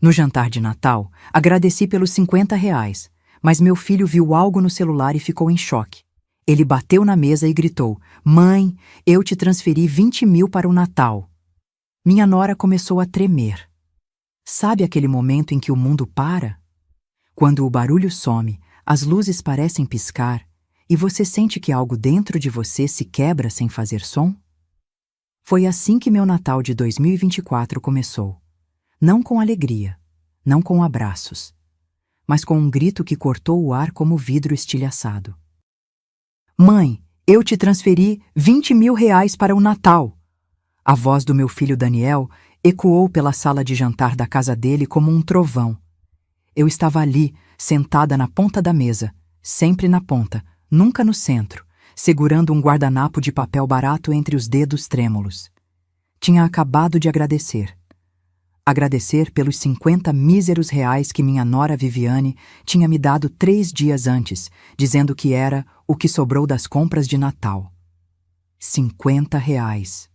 No jantar de Natal, agradeci pelos R$ 50, mas meu filho viu algo no celular e ficou em choque. Ele bateu na mesa e gritou: "Mãe, eu te transferi 20 mil para o Natal." Minha nora começou a tremer. Sabe aquele momento em que o mundo para? Quando o barulho some, as luzes parecem piscar e você sente que algo dentro de você se quebra sem fazer som? Foi assim que meu Natal de 2024 começou. Não com alegria, não com abraços, mas com um grito que cortou o ar como vidro estilhaçado. "Mãe, eu te transferi 20 mil reais para o Natal." A voz do meu filho Daniel ecoou pela sala de jantar da casa dele como um trovão. Eu estava ali, sentada na ponta da mesa, sempre na ponta, nunca no centro, segurando um guardanapo de papel barato entre os dedos trêmulos. Tinha acabado de agradecer. Agradecer pelos 50 míseros reais que minha nora Viviane tinha me dado 3 dias antes, dizendo que era o que sobrou das compras de Natal. 50 reais.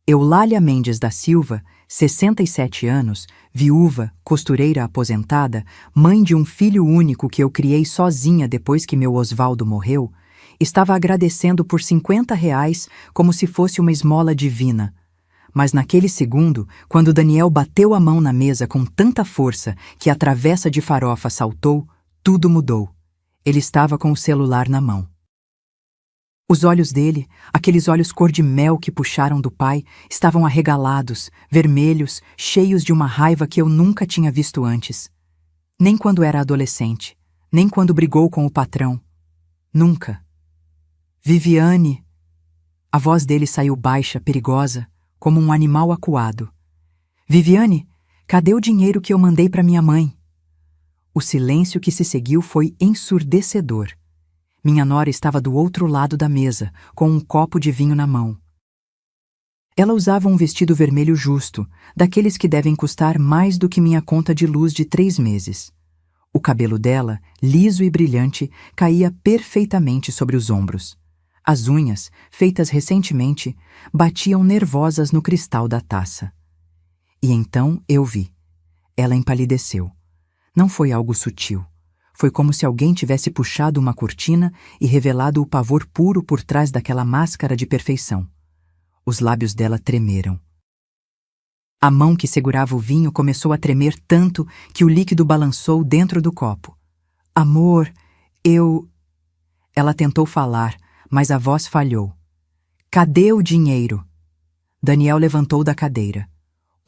Eulália Mendes da Silva, 67 anos, viúva, costureira aposentada, mãe de um filho único que eu criei sozinha depois que meu Osvaldo morreu, estava agradecendo por 50 reais como se fosse uma esmola divina. Mas naquele segundo, quando Daniel bateu a mão na mesa com tanta força que a travessa de farofa saltou, tudo mudou. Ele estava com o celular na mão. Os olhos dele, aqueles olhos cor de mel que puxaram do pai, estavam arregalados, vermelhos, cheios de uma raiva que eu nunca tinha visto antes. Nem quando era adolescente, nem quando brigou com o patrão. Nunca. "Viviane." A voz dele saiu baixa, perigosa, como um animal acuado. "Viviane, cadê o dinheiro que eu mandei para minha mãe?" O silêncio que se seguiu foi ensurdecedor. Minha nora estava do outro lado da mesa, com um copo de vinho na mão. Ela usava um vestido vermelho justo, daqueles que devem custar mais do que minha conta de luz de 3 meses. O cabelo dela, liso e brilhante, caía perfeitamente sobre os ombros. As unhas, feitas recentemente, batiam nervosas no cristal da taça. E então eu vi. Ela empalideceu. Não foi algo sutil. Foi como se alguém tivesse puxado uma cortina e revelado o pavor puro por trás daquela máscara de perfeição. Os lábios dela tremeram. A mão que segurava o vinho começou a tremer tanto que o líquido balançou dentro do copo. "Amor, eu..." Ela tentou falar, mas a voz falhou. "Cadê o dinheiro?" Daniel levantou da cadeira.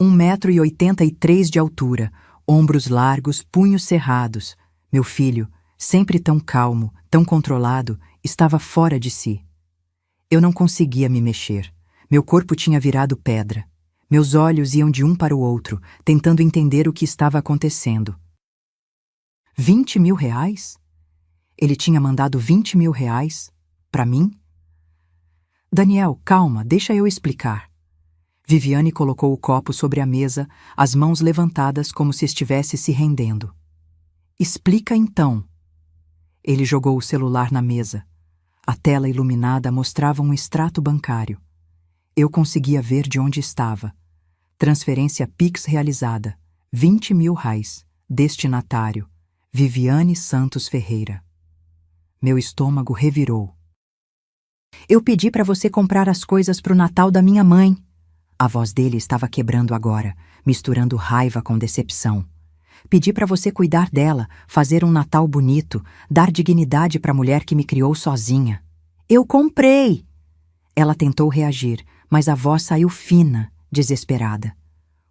1,83 m de altura, ombros largos, punhos cerrados. Meu filho, sempre tão calmo, tão controlado, estava fora de si. Eu não conseguia me mexer. Meu corpo tinha virado pedra. Meus olhos iam de um para o outro, tentando entender o que estava acontecendo. 20 mil reais? Ele tinha mandado 20 mil reais? Para mim? "Daniel, calma, deixa eu explicar." Viviane colocou o copo sobre a mesa, as mãos levantadas como se estivesse se rendendo. "Explica então." Ele jogou o celular na mesa. A tela iluminada mostrava um extrato bancário. Eu conseguia ver de onde estava. Transferência Pix realizada. 20 mil reais. Destinatário: Viviane Santos Ferreira. Meu estômago revirou. "Eu pedi para você comprar as coisas para o Natal da minha mãe." A voz dele estava quebrando agora, misturando raiva com decepção. "Pedi para você cuidar dela, fazer um Natal bonito, dar dignidade para a mulher que me criou sozinha." "Eu comprei!" Ela tentou reagir, mas a voz saiu fina, desesperada.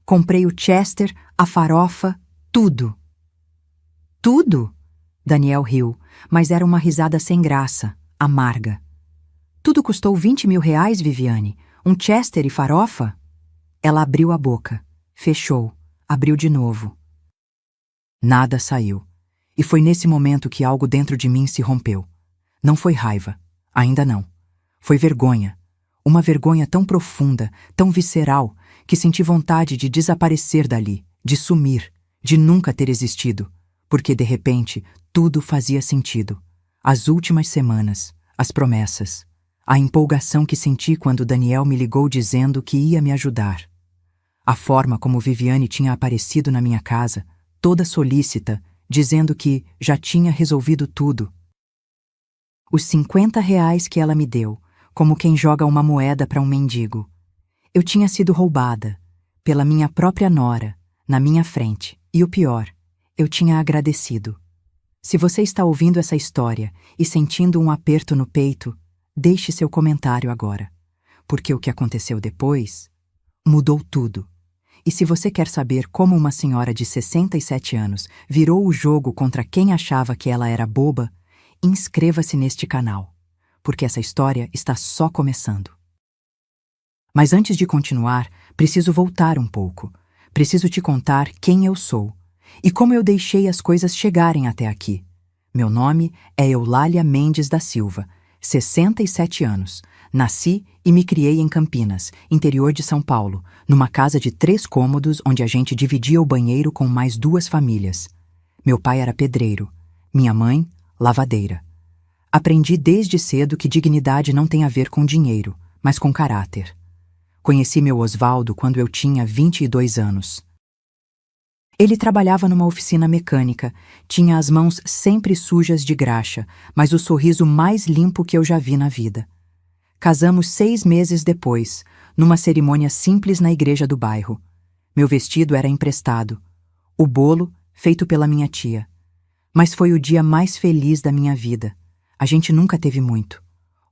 "Comprei o Chester, a farofa, tudo." "Tudo?" Daniel riu, mas era uma risada sem graça, amarga. "Tudo custou 20 mil reais, Viviane? Um Chester e farofa?" Ela abriu a boca, fechou, abriu de novo. Nada saiu. E foi nesse momento que algo dentro de mim se rompeu. Não foi raiva, ainda não. Foi vergonha. Uma vergonha tão profunda, tão visceral, que senti vontade de desaparecer dali, de sumir, de nunca ter existido. Porque, de repente, tudo fazia sentido. As últimas semanas, as promessas, a empolgação que senti quando Daniel me ligou dizendo que ia me ajudar. A forma como Viviane tinha aparecido na minha casa, toda solícita, dizendo que já tinha resolvido tudo. Os R$ 50 que ela me deu, como quem joga uma moeda para um mendigo. Eu tinha sido roubada, pela minha própria nora, na minha frente, e o pior, eu tinha agradecido. Se você está ouvindo essa história e sentindo um aperto no peito, deixe seu comentário agora, porque o que aconteceu depois mudou tudo. E se você quer saber como uma senhora de 67 anos virou o jogo contra quem achava que ela era boba, inscreva-se neste canal, porque essa história está só começando. Mas antes de continuar, preciso voltar um pouco. Preciso te contar quem eu sou e como eu deixei as coisas chegarem até aqui. Meu nome é Eulália Mendes da Silva, 67 anos. Nasci e me criei em Campinas, interior de São Paulo, numa casa de 3 cômodos onde a gente dividia o banheiro com mais 2 famílias. Meu pai era pedreiro, minha mãe, lavadeira. Aprendi desde cedo que dignidade não tem a ver com dinheiro, mas com caráter. Conheci meu Osvaldo quando eu tinha 22 anos. Ele trabalhava numa oficina mecânica, tinha as mãos sempre sujas de graxa, mas o sorriso mais limpo que eu já vi na vida. Casamos 6 meses depois, numa cerimônia simples na igreja do bairro. Meu vestido era emprestado, o bolo feito pela minha tia. Mas foi o dia mais feliz da minha vida. A gente nunca teve muito.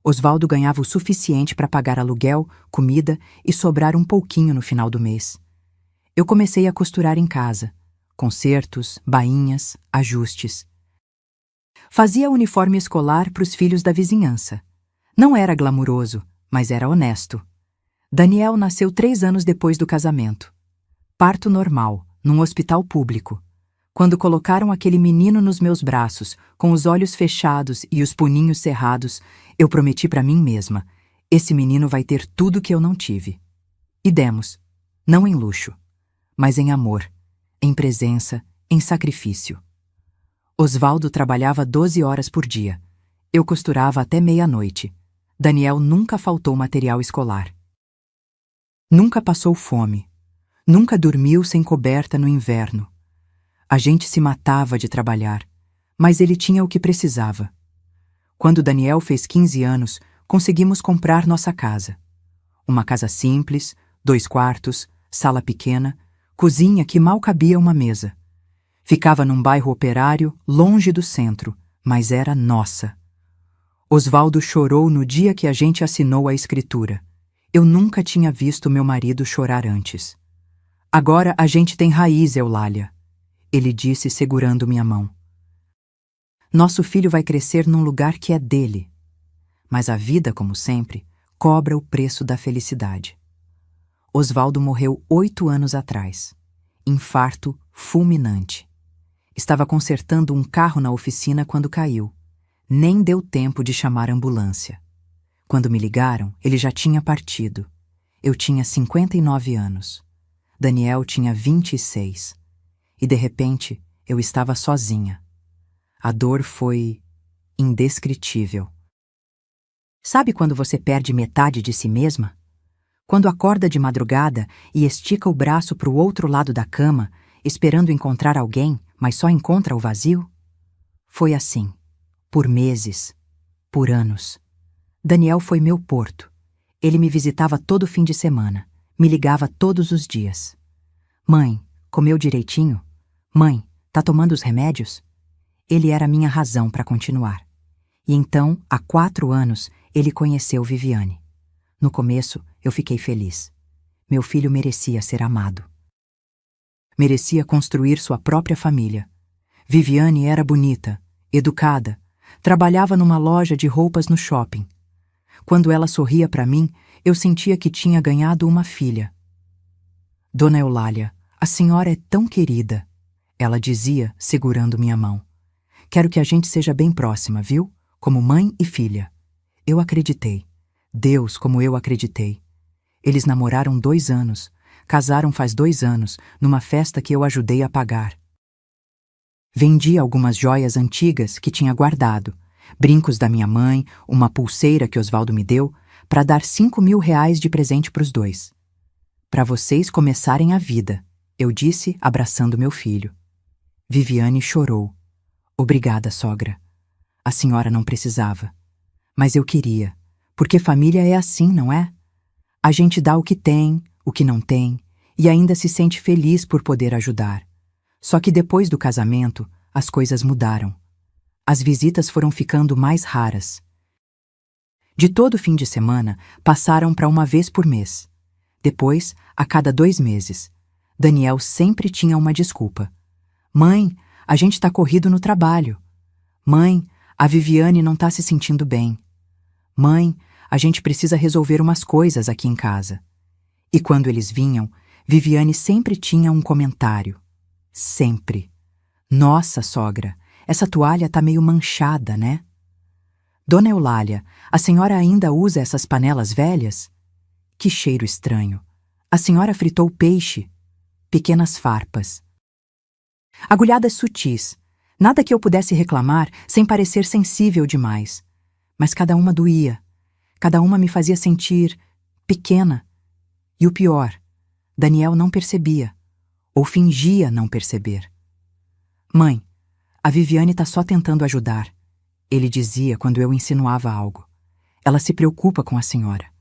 Osvaldo ganhava o suficiente para pagar aluguel, comida e sobrar um pouquinho no final do mês. Eu comecei a costurar em casa. Consertos, bainhas, ajustes. Fazia uniforme escolar para os filhos da vizinhança. Não era glamuroso, mas era honesto. Daniel nasceu 3 anos depois do casamento. Parto normal, num hospital público. Quando colocaram aquele menino nos meus braços, com os olhos fechados e os punhinhos cerrados, eu prometi para mim mesma: esse menino vai ter tudo que eu não tive. E demos. Não em luxo, mas em amor, em presença, em sacrifício. Osvaldo trabalhava 12 horas por dia. Eu costurava até meia-noite. Daniel nunca faltou material escolar. Nunca passou fome. Nunca dormiu sem coberta no inverno. A gente se matava de trabalhar, mas ele tinha o que precisava. Quando Daniel fez 15 anos, conseguimos comprar nossa casa. Uma casa simples, 2 quartos, sala pequena, cozinha que mal cabia uma mesa. Ficava num bairro operário, longe do centro, mas era nossa. Osvaldo chorou no dia que a gente assinou a escritura. Eu nunca tinha visto meu marido chorar antes. Agora a gente tem raiz, Eulália, ele disse segurando minha mão. Nosso filho vai crescer num lugar que é dele. Mas a vida, como sempre, cobra o preço da felicidade. Osvaldo morreu 8 anos atrás. Infarto fulminante. Estava consertando um carro na oficina quando caiu. Nem deu tempo de chamar a ambulância. Quando me ligaram, ele já tinha partido. Eu tinha 59 anos. Daniel tinha 26. E de repente, eu estava sozinha. A dor foi indescritível. Sabe quando você perde metade de si mesma? Quando acorda de madrugada e estica o braço para o outro lado da cama, esperando encontrar alguém, mas só encontra o vazio? Foi assim, por meses, por anos. Daniel foi meu porto. Ele me visitava todo fim de semana, me ligava todos os dias. Mãe, comeu direitinho? Mãe, tá tomando os remédios? Ele era minha razão para continuar. E então, há 4 anos, ele conheceu Viviane. No começo, eu fiquei feliz. Meu filho merecia ser amado. Merecia construir sua própria família. Viviane era bonita, educada, trabalhava numa loja de roupas no shopping. Quando ela sorria para mim, eu sentia que tinha ganhado uma filha. Dona Eulália, a senhora é tão querida, ela dizia, segurando minha mão. Quero que a gente seja bem próxima, viu? Como mãe e filha. Eu acreditei. Deus, como eu acreditei. Eles namoraram 2 anos, casaram faz 2 anos, numa festa que eu ajudei a pagar. Vendi algumas joias antigas que tinha guardado, brincos da minha mãe, uma pulseira que Osvaldo me deu, para dar R$ 5.000 de presente para os 2. para vocês começarem a vida, eu disse, abraçando meu filho. Viviane chorou. Obrigada, sogra. A senhora não precisava. Mas eu queria, porque família é assim, não é? A gente dá o que tem, o que não tem, e ainda se sente feliz por poder ajudar. Só que depois do casamento, as coisas mudaram. As visitas foram ficando mais raras. De todo fim de semana, passaram para uma vez por mês. Depois, a cada 2 meses. Daniel sempre tinha uma desculpa. Mãe, a gente tá corrido no trabalho. Mãe, a Viviane não tá se sentindo bem. Mãe, a gente precisa resolver umas coisas aqui em casa. E quando eles vinham, Viviane sempre tinha um comentário. Sempre. Nossa, sogra, essa toalha tá meio manchada, né? Dona Eulália, a senhora ainda usa essas panelas velhas? Que cheiro estranho. A senhora fritou peixe. Pequenas farpas. Agulhadas sutis. Nada que eu pudesse reclamar sem parecer sensível demais. Mas cada uma doía. Cada uma me fazia sentir pequena. E o pior, Daniel não percebia. Ou fingia não perceber. Mãe, a Viviane tá só tentando ajudar. Ele dizia quando eu insinuava algo. Ela se preocupa com a senhora.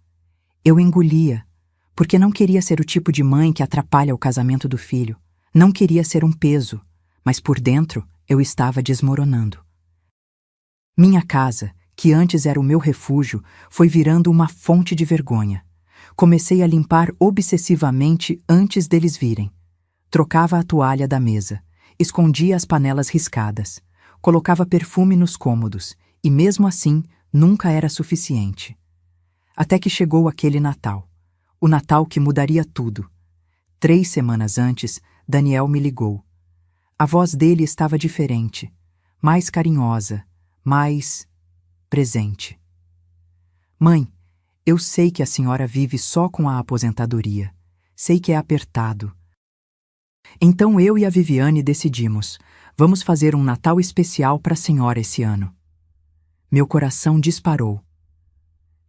Eu engolia, porque não queria ser o tipo de mãe que atrapalha o casamento do filho. Não queria ser um peso, mas por dentro eu estava desmoronando. Minha casa, que antes era o meu refúgio, foi virando uma fonte de vergonha. Comecei a limpar obsessivamente antes deles virem. Trocava a toalha da mesa, escondia as panelas riscadas, colocava perfume nos cômodos e, mesmo assim, nunca era suficiente. Até que chegou aquele Natal. O Natal que mudaria tudo. 3 semanas antes, Daniel me ligou. A voz dele estava diferente, mais carinhosa, mais presente. Mãe, eu sei que a senhora vive só com a aposentadoria. Sei que é apertado. Então eu e a Viviane decidimos. Vamos fazer um Natal especial para a senhora esse ano. Meu coração disparou.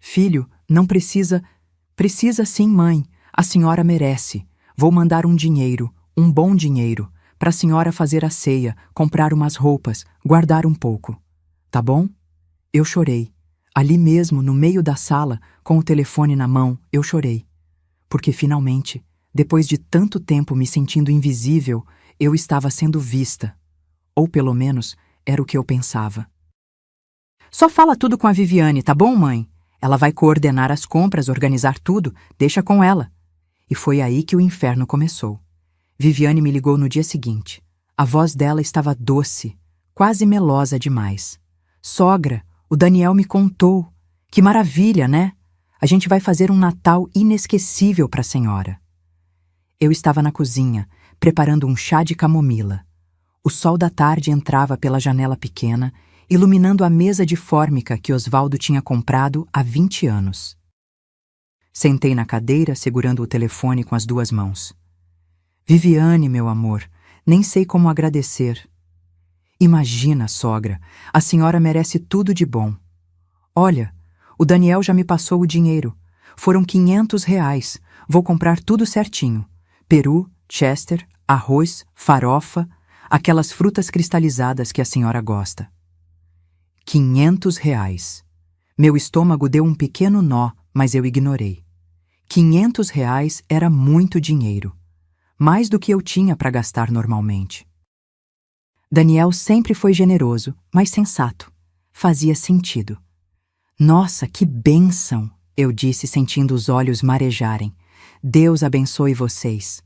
Filho, não precisa... Precisa sim, mãe. A senhora merece. Vou mandar um dinheiro, um bom dinheiro, para a senhora fazer a ceia, comprar umas roupas, guardar um pouco. Tá bom? Eu chorei. Ali mesmo, no meio da sala, com o telefone na mão, eu chorei. Porque finalmente, depois de tanto tempo me sentindo invisível, eu estava sendo vista. Ou pelo menos, era o que eu pensava. Só fala tudo com a Viviane, tá bom, mãe? Ela vai coordenar as compras, organizar tudo, deixa com ela. E foi aí que o inferno começou. Viviane me ligou no dia seguinte. A voz dela estava doce, quase melosa demais. Sogra, o Daniel me contou. Que maravilha, né? A gente vai fazer um Natal inesquecível para a senhora. Eu estava na cozinha, preparando um chá de camomila. O sol da tarde entrava pela janela pequena, iluminando a mesa de fórmica que Osvaldo tinha comprado há 20 anos. Sentei na cadeira, segurando o telefone com as 2 mãos. Viviane, meu amor, nem sei como agradecer. Imagina, sogra, a senhora merece tudo de bom. Olha, o Daniel já me passou o dinheiro. Foram R$ 500. Vou comprar tudo certinho. Peru, chester, arroz, farofa, aquelas frutas cristalizadas que a senhora gosta. R$ 500. Meu estômago deu um pequeno nó, mas eu ignorei. R$ 500 era muito dinheiro. Mais do que eu tinha para gastar normalmente. Daniel sempre foi generoso, mas sensato. Fazia sentido. Nossa, que bênção! Eu disse, sentindo os olhos marejarem. Deus abençoe vocês.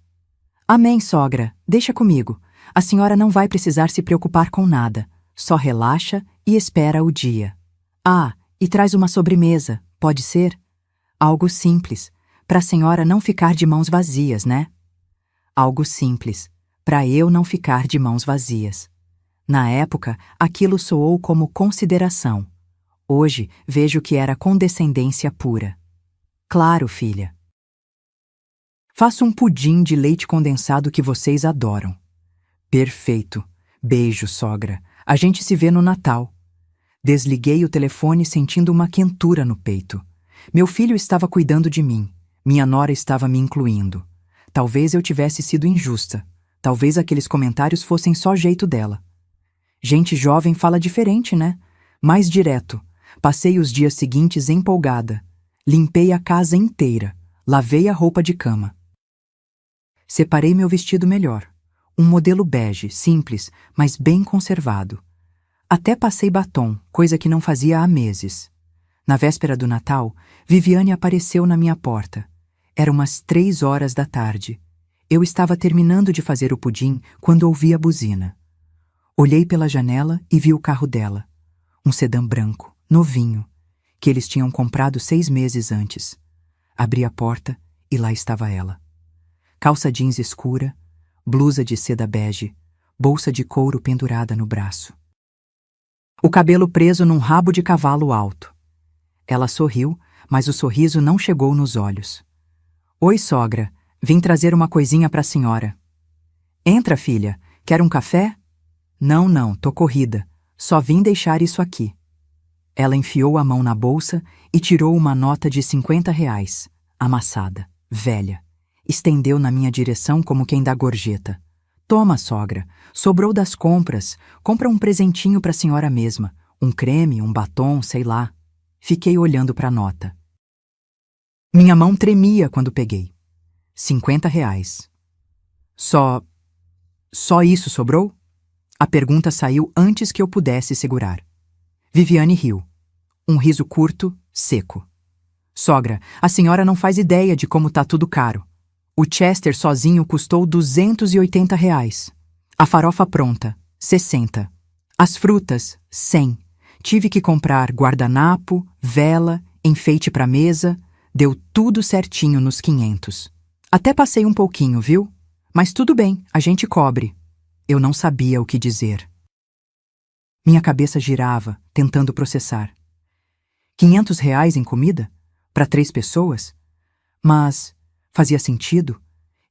Amém, sogra. Deixa comigo. A senhora não vai precisar se preocupar com nada. Só relaxa e espera o dia. Ah, e traz uma sobremesa, pode ser? Algo simples, para a senhora não ficar de mãos vazias, né? Algo simples, para eu não ficar de mãos vazias. Na época, aquilo soou como consideração. Hoje, vejo que era condescendência pura. Claro, filha. Faço um pudim de leite condensado que vocês adoram. Perfeito. Beijo, sogra. A gente se vê no Natal. Desliguei o telefone sentindo uma quentura no peito. Meu filho estava cuidando de mim. Minha nora estava me incluindo. Talvez eu tivesse sido injusta. Talvez aqueles comentários fossem só jeito dela. Gente jovem fala diferente, né? Mais direto. Passei os dias seguintes empolgada. Limpei a casa inteira. Lavei a roupa de cama. Separei meu vestido melhor. Um modelo bege, simples, mas bem conservado. Até passei batom, coisa que não fazia há meses. Na véspera do Natal, Viviane apareceu na minha porta. Era umas 3 horas da tarde. Eu estava terminando de fazer o pudim quando ouvi a buzina. Olhei pela janela e vi o carro dela. Um sedã branco, novinho, que eles tinham comprado 6 meses antes. Abri a porta e lá estava ela. Calça jeans escura, blusa de seda bege, bolsa de couro pendurada no braço. O cabelo preso num rabo de cavalo alto. Ela sorriu, mas o sorriso não chegou nos olhos. Oi, sogra, vim trazer uma coisinha para a senhora. Entra, filha, quer um café? Não, tô corrida, só vim deixar isso aqui. Ela enfiou a mão na bolsa e tirou uma nota de R$ 50, amassada, velha. Estendeu na minha direção como quem dá gorjeta. Toma, sogra, sobrou das compras, compra um presentinho para a senhora mesma, um creme, um batom, sei lá. Fiquei olhando para a nota. Minha mão tremia quando peguei. R$ 50. Só isso sobrou? A pergunta saiu antes que eu pudesse segurar. Viviane riu. Um riso curto, seco. Sogra, a senhora não faz ideia de como tá tudo caro. O Chester sozinho custou R$ 280. A farofa pronta, 60. As frutas, 100. Tive que comprar guardanapo, vela, enfeite para mesa. Deu tudo certinho nos 500. Até passei um pouquinho, viu? Mas tudo bem, a gente cobre. Eu não sabia o que dizer. Minha cabeça girava, tentando processar. R$ 500 em comida? Para 3 pessoas? Mas fazia sentido?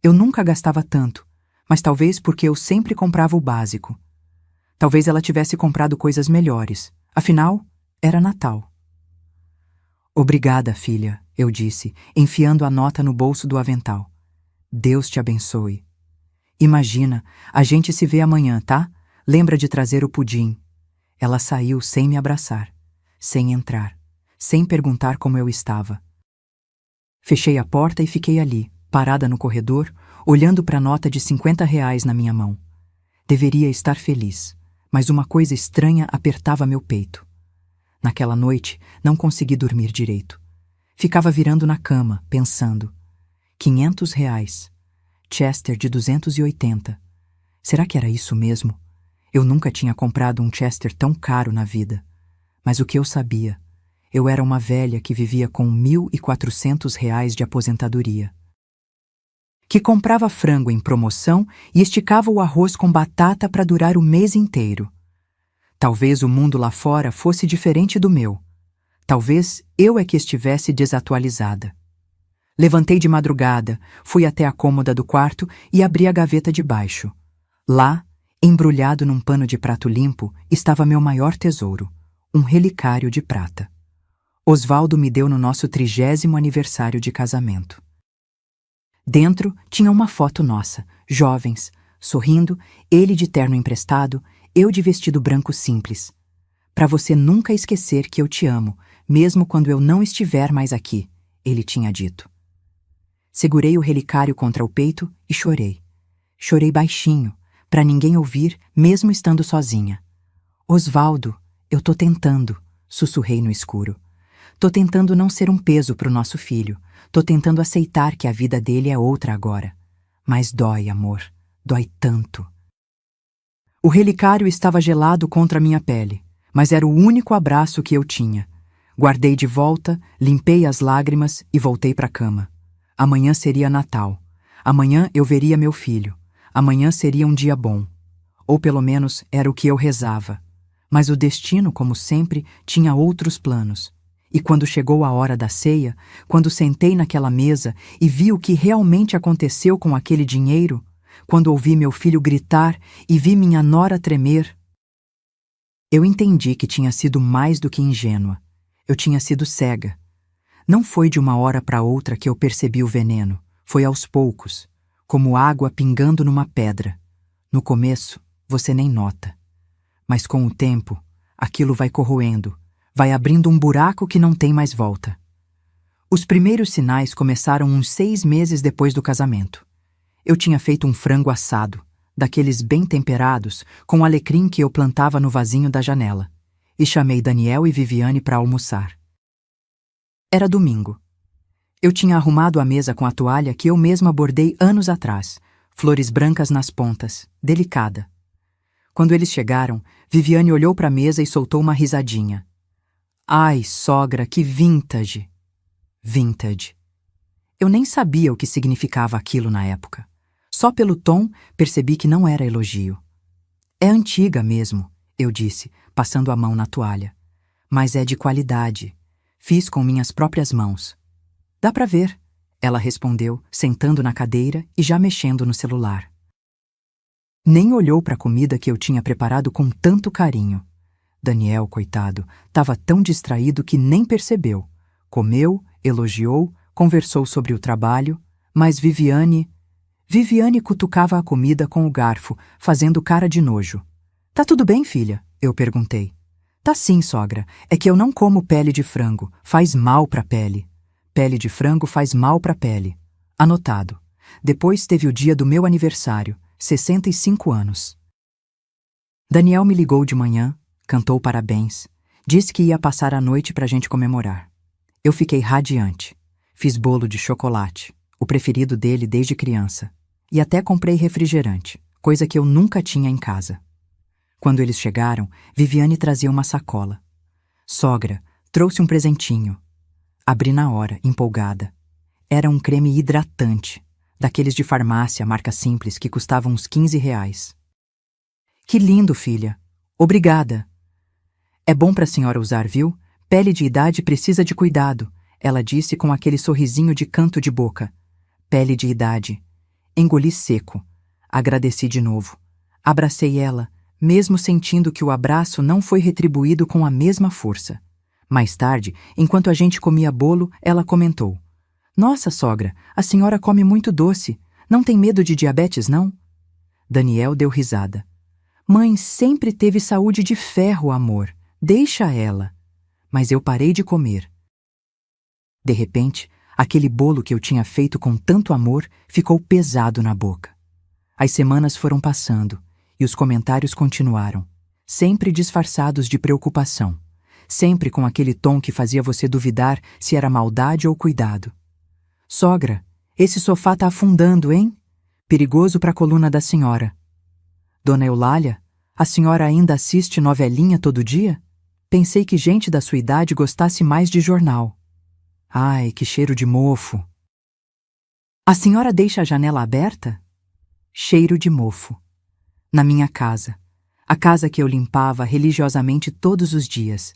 Eu nunca gastava tanto, mas talvez porque eu sempre comprava o básico. Talvez ela tivesse comprado coisas melhores. Afinal, era Natal. Obrigada, filha, eu disse, enfiando a nota no bolso do avental. Deus te abençoe. Imagina, a gente se vê amanhã, tá? Lembra de trazer o pudim. Ela saiu sem me abraçar, sem entrar, sem perguntar como eu estava. Fechei a porta e fiquei ali, parada no corredor, olhando para a nota de R$ 50 na minha mão. Deveria estar feliz, mas uma coisa estranha apertava meu peito. Naquela noite, não consegui dormir direito. Ficava virando na cama, pensando. R$ 500. Chester de 280. Será que era isso mesmo? Eu nunca tinha comprado um Chester tão caro na vida. Mas o que eu sabia? Eu era uma velha que vivia com R$ 1.400 de aposentadoria. Que comprava frango em promoção e esticava o arroz com batata para durar o mês inteiro. Talvez o mundo lá fora fosse diferente do meu. Talvez eu é que estivesse desatualizada. Levantei de madrugada, fui até a cômoda do quarto e abri a gaveta de baixo. Lá, embrulhado num pano de prato limpo, estava meu maior tesouro, um relicário de prata. Osvaldo me deu no nosso 30º aniversário de casamento. Dentro tinha uma foto nossa, jovens, sorrindo, ele de terno emprestado, eu de vestido branco simples. Para você nunca esquecer que eu te amo, mesmo quando eu não estiver mais aqui, ele tinha dito. Segurei o relicário contra o peito e chorei. Chorei baixinho, para ninguém ouvir, mesmo estando sozinha. Osvaldo, eu tô tentando, sussurrei no escuro. Tô tentando não ser um peso pro nosso filho. Tô tentando aceitar que a vida dele é outra agora. Mas dói, amor. Dói tanto. O relicário estava gelado contra minha pele, mas era o único abraço que eu tinha. Guardei de volta, limpei as lágrimas e voltei para a cama. Amanhã seria Natal. Amanhã eu veria meu filho. Amanhã seria um dia bom. Ou pelo menos era o que eu rezava. Mas o destino, como sempre, tinha outros planos. E quando chegou a hora da ceia, quando sentei naquela mesa e vi o que realmente aconteceu com aquele dinheiro, quando ouvi meu filho gritar e vi minha nora tremer, eu entendi que tinha sido mais do que ingênua. Eu tinha sido cega. Não foi de uma hora para outra que eu percebi o veneno. Foi aos poucos. como água pingando numa pedra. No começo, você nem nota. Mas com o tempo, aquilo vai corroendo, vai abrindo um buraco que não tem mais volta. Os primeiros sinais começaram uns 6 meses depois do casamento. Eu tinha feito um frango assado, daqueles bem temperados, com alecrim que eu plantava no vasinho da janela, e chamei Daniel e Viviane para almoçar. Era domingo. Eu tinha arrumado a mesa com a toalha que eu mesma bordei anos atrás, flores brancas nas pontas, delicada. Quando eles chegaram, Viviane olhou para a mesa e soltou uma risadinha. Ai, sogra, que vintage! Vintage. Eu nem sabia o que significava aquilo na época. Só pelo tom percebi que não era elogio. É antiga mesmo, eu disse, passando a mão na toalha. Mas é de qualidade. Fiz com minhas próprias mãos. Dá pra ver, ela respondeu, sentando na cadeira e já mexendo no celular. Nem olhou para a comida que eu tinha preparado com tanto carinho. Daniel, coitado, estava tão distraído que nem percebeu. Comeu, elogiou, conversou sobre o trabalho, mas Viviane cutucava a comida com o garfo, fazendo cara de nojo. Tá tudo bem, filha? Eu perguntei. Tá sim, sogra. É que eu não como pele de frango. Faz mal pra pele. Pele de frango faz mal pra pele. Anotado. Depois teve o dia do meu aniversário, 65 anos. Daniel me ligou de manhã, cantou parabéns, disse que ia passar a noite pra gente comemorar. Eu fiquei radiante. Fiz bolo de chocolate, o preferido dele desde criança, e até comprei refrigerante, coisa que eu nunca tinha em casa. Quando eles chegaram, Viviane trazia uma sacola. Sogra, trouxe um presentinho. Abri na hora, empolgada. Era um creme hidratante, daqueles de farmácia, marca simples, que custavam uns R$ 15. Que lindo, filha. Obrigada. É bom pra senhora usar, viu? Pele de idade precisa de cuidado, ela disse com aquele sorrisinho de canto de boca. Pele de idade. Engoli seco. Agradeci de novo. Abracei ela, mesmo sentindo que o abraço não foi retribuído com a mesma força. Mais tarde, enquanto a gente comia bolo, ela comentou. Nossa, sogra, a senhora come muito doce. Não tem medo de diabetes, não? Daniel deu risada. Mãe sempre teve saúde de ferro, amor. Deixa ela. Mas eu parei de comer. De repente, aquele bolo que eu tinha feito com tanto amor ficou pesado na boca. As semanas foram passando e os comentários continuaram, sempre disfarçados de preocupação, sempre com aquele tom que fazia você duvidar se era maldade ou cuidado. Sogra, esse sofá tá afundando, hein? Perigoso para a coluna da senhora. Dona Eulália, a senhora ainda assiste novelinha todo dia? Pensei que gente da sua idade gostasse mais de jornal. Ai, que cheiro de mofo. A senhora deixa a janela aberta? Cheiro de mofo. Na minha casa. A casa que eu limpava religiosamente todos os dias.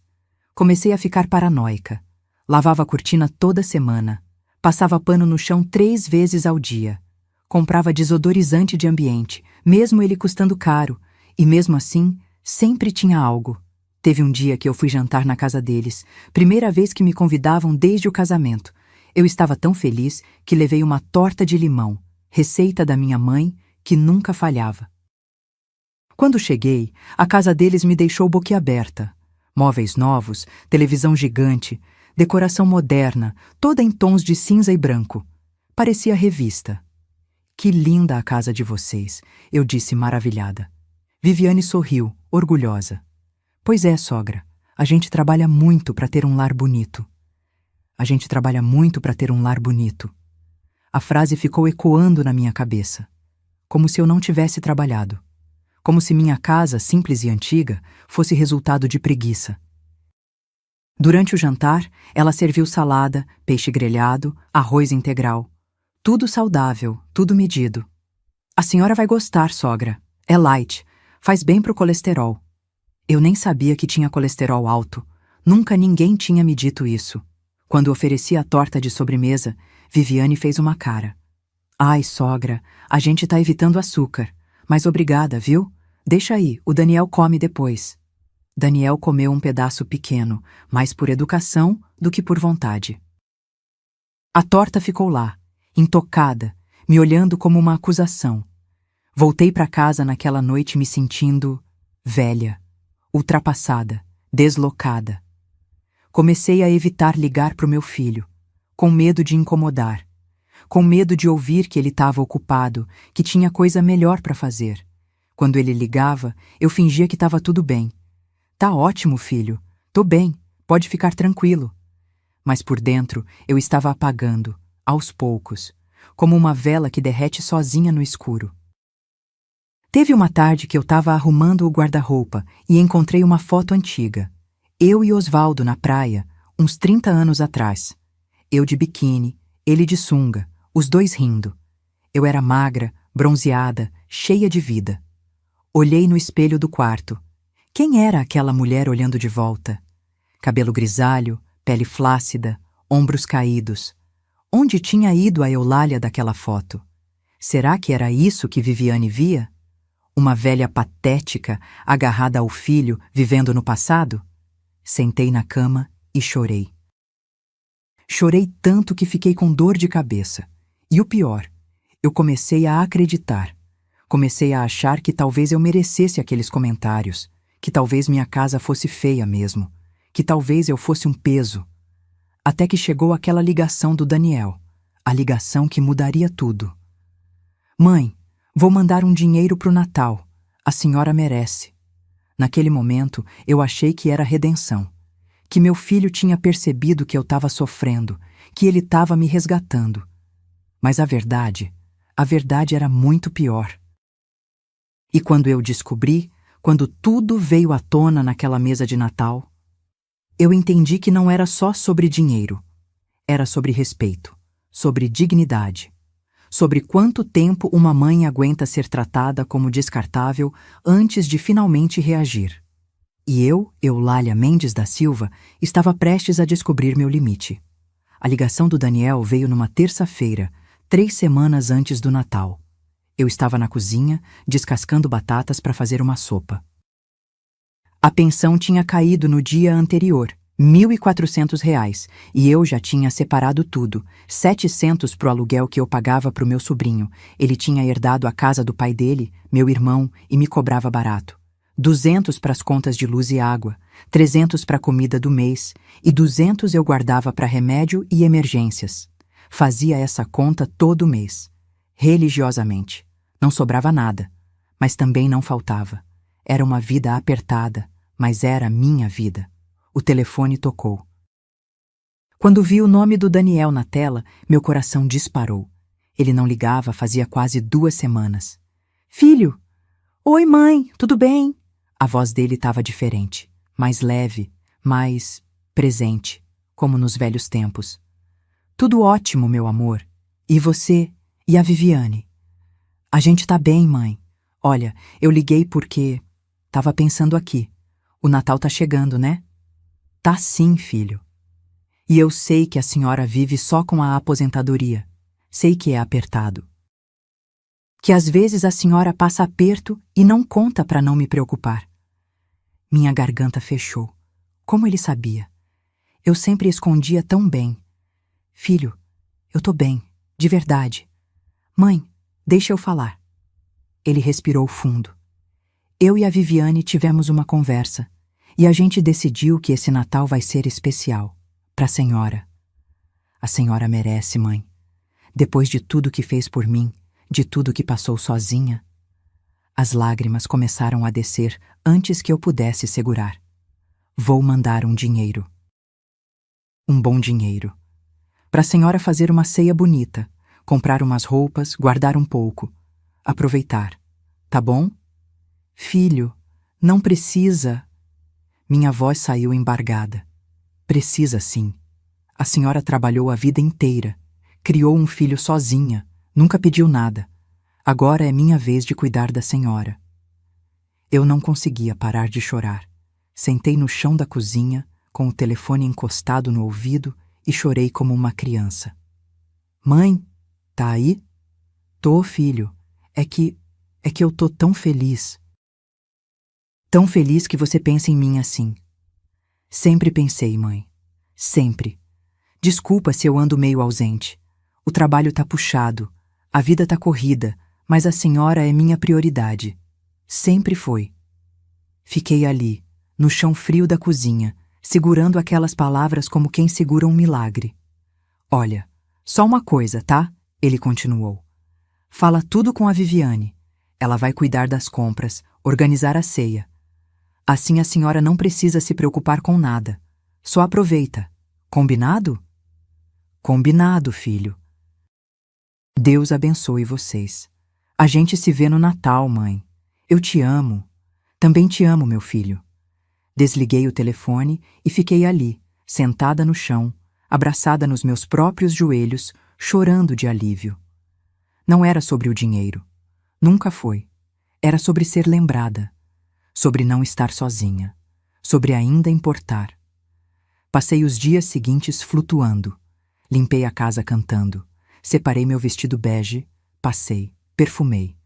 Comecei a ficar paranoica. Lavava a cortina toda semana. Passava pano no chão 3 vezes ao dia. Comprava desodorizante de ambiente, mesmo ele custando caro. E mesmo assim, sempre tinha algo. Teve um dia que eu fui jantar na casa deles, primeira vez que me convidavam desde o casamento. Eu estava tão feliz que levei uma torta de limão, receita da minha mãe, que nunca falhava. Quando cheguei, a casa deles me deixou boquiaberta. Móveis novos, televisão gigante, decoração moderna, toda em tons de cinza e branco. Parecia revista. Que linda a casa de vocês, eu disse maravilhada. Viviane sorriu, orgulhosa. Pois é, sogra, a gente trabalha muito para ter um lar bonito. A gente trabalha muito para ter um lar bonito. A frase ficou ecoando na minha cabeça, como se eu não tivesse trabalhado. Como se minha casa, simples e antiga, fosse resultado de preguiça. Durante o jantar, ela serviu salada, peixe grelhado, arroz integral. Tudo saudável, tudo medido. A senhora vai gostar, sogra. É light, faz bem pro colesterol. Eu nem sabia que tinha colesterol alto. Nunca ninguém tinha me dito isso. Quando ofereci a torta de sobremesa, Viviane fez uma cara. Ai, sogra, a gente tá evitando açúcar. Mas obrigada, viu? Deixa aí, o Daniel come depois. Daniel comeu um pedaço pequeno, mais por educação do que por vontade. A torta ficou lá, intocada, me olhando como uma acusação. Voltei para casa naquela noite me sentindo velha, ultrapassada, deslocada. Comecei a evitar ligar para o meu filho, com medo de incomodar, com medo de ouvir que ele estava ocupado, que tinha coisa melhor para fazer. Quando ele ligava, eu fingia que estava tudo bem. Tá ótimo, filho. Tô bem, pode ficar tranquilo. Mas por dentro eu estava apagando, aos poucos, como uma vela que derrete sozinha no escuro. Teve uma tarde que eu estava arrumando o guarda-roupa e encontrei uma foto antiga. Eu e Osvaldo na praia, uns 30 anos atrás. Eu de biquíni, ele de sunga, os dois rindo. Eu era magra, bronzeada, cheia de vida. Olhei no espelho do quarto. Quem era aquela mulher olhando de volta? Cabelo grisalho, pele flácida, ombros caídos. Onde tinha ido a Eulália daquela foto? Será que era isso que Viviane via? Uma velha patética, agarrada ao filho, vivendo no passado? Sentei na cama e chorei. Chorei tanto que fiquei com dor de cabeça. E o pior, eu comecei a acreditar. Comecei a achar que talvez eu merecesse aqueles comentários, que talvez minha casa fosse feia mesmo, que talvez eu fosse um peso. Até que chegou aquela ligação do Daniel, a ligação que mudaria tudo. Mãe, vou mandar um dinheiro pro Natal. A senhora merece. Naquele momento, eu achei que era redenção. Que meu filho tinha percebido que eu estava sofrendo, que ele estava me resgatando. Mas a verdade era muito pior. E quando eu descobri, quando tudo veio à tona naquela mesa de Natal, eu entendi que não era só sobre dinheiro. Era sobre respeito, sobre dignidade, sobre quanto tempo uma mãe aguenta ser tratada como descartável antes de finalmente reagir. E eu, Eulália Mendes da Silva, estava prestes a descobrir meu limite. A ligação do Daniel veio numa terça-feira, 3 semanas antes do Natal. Eu estava na cozinha, descascando batatas para fazer uma sopa. A pensão tinha caído no dia anterior, R$ 1.400, e eu já tinha separado tudo, 700 pro aluguel que eu pagava pro meu sobrinho. Ele tinha herdado a casa do pai dele, meu irmão, e me cobrava barato. 200 para as contas de luz e água, 300 para a comida do mês, e 200 eu guardava para remédio e emergências. Fazia essa conta todo mês, religiosamente. Não sobrava nada, mas também não faltava. Era uma vida apertada, mas era minha vida. O telefone tocou. Quando vi o nome do Daniel na tela, meu coração disparou. Ele não ligava fazia quase 2 semanas. Filho! Oi, mãe, tudo bem? A voz dele estava diferente, mais leve, mais presente, como nos velhos tempos. Tudo ótimo, meu amor. E você? E a Viviane? A gente tá bem, mãe. Olha, eu liguei porque... Tava pensando aqui. O Natal tá chegando, né? Tá sim, filho. E eu sei que a senhora vive só com a aposentadoria. Sei que é apertado. Que às vezes a senhora passa aperto e não conta para não me preocupar. Minha garganta fechou. Como ele sabia? Eu sempre escondia tão bem. Filho, eu tô bem, de verdade. Mãe, deixa eu falar. Ele respirou fundo. Eu e a Viviane tivemos uma conversa e a gente decidiu que esse Natal vai ser especial, pra senhora. A senhora merece, mãe. Depois de tudo que fez por mim, de tudo que passou sozinha. As lágrimas começaram a descer antes que eu pudesse segurar. Vou mandar um dinheiro. Um bom dinheiro. Pra senhora fazer uma ceia bonita, comprar umas roupas, guardar um pouco. Aproveitar. Tá bom? Filho, não precisa... Minha voz saiu embargada. Precisa sim. A senhora trabalhou a vida inteira. Criou um filho sozinha. Nunca pediu nada. Agora é minha vez de cuidar da senhora. Eu não conseguia parar de chorar. Sentei no chão da cozinha, com o telefone encostado no ouvido, e chorei como uma criança. Mãe, tá aí? Tô, filho. É que eu tô tão feliz. Tão feliz que você pensa em mim assim. Sempre pensei, mãe. Sempre. Desculpa se eu ando meio ausente. O trabalho tá puxado. A vida tá corrida, mas a senhora é minha prioridade. Sempre foi. Fiquei ali, no chão frio da cozinha, segurando aquelas palavras como quem segura um milagre. Olha, só uma coisa, tá? Ele continuou. Fala tudo com a Viviane. Ela vai cuidar das compras, organizar a ceia. Assim a senhora não precisa se preocupar com nada. Só aproveita. Combinado? Combinado, filho. Deus abençoe vocês. A gente se vê no Natal, mãe. Eu te amo. Também te amo, meu filho. Desliguei o telefone e fiquei ali, sentada no chão, abraçada nos meus próprios joelhos, chorando de alívio. Não era sobre o dinheiro. Nunca foi. Era sobre ser lembrada. Sobre não estar sozinha. Sobre ainda importar. Passei os dias seguintes flutuando. Limpei a casa cantando. Separei meu vestido bege. Passei. Perfumei.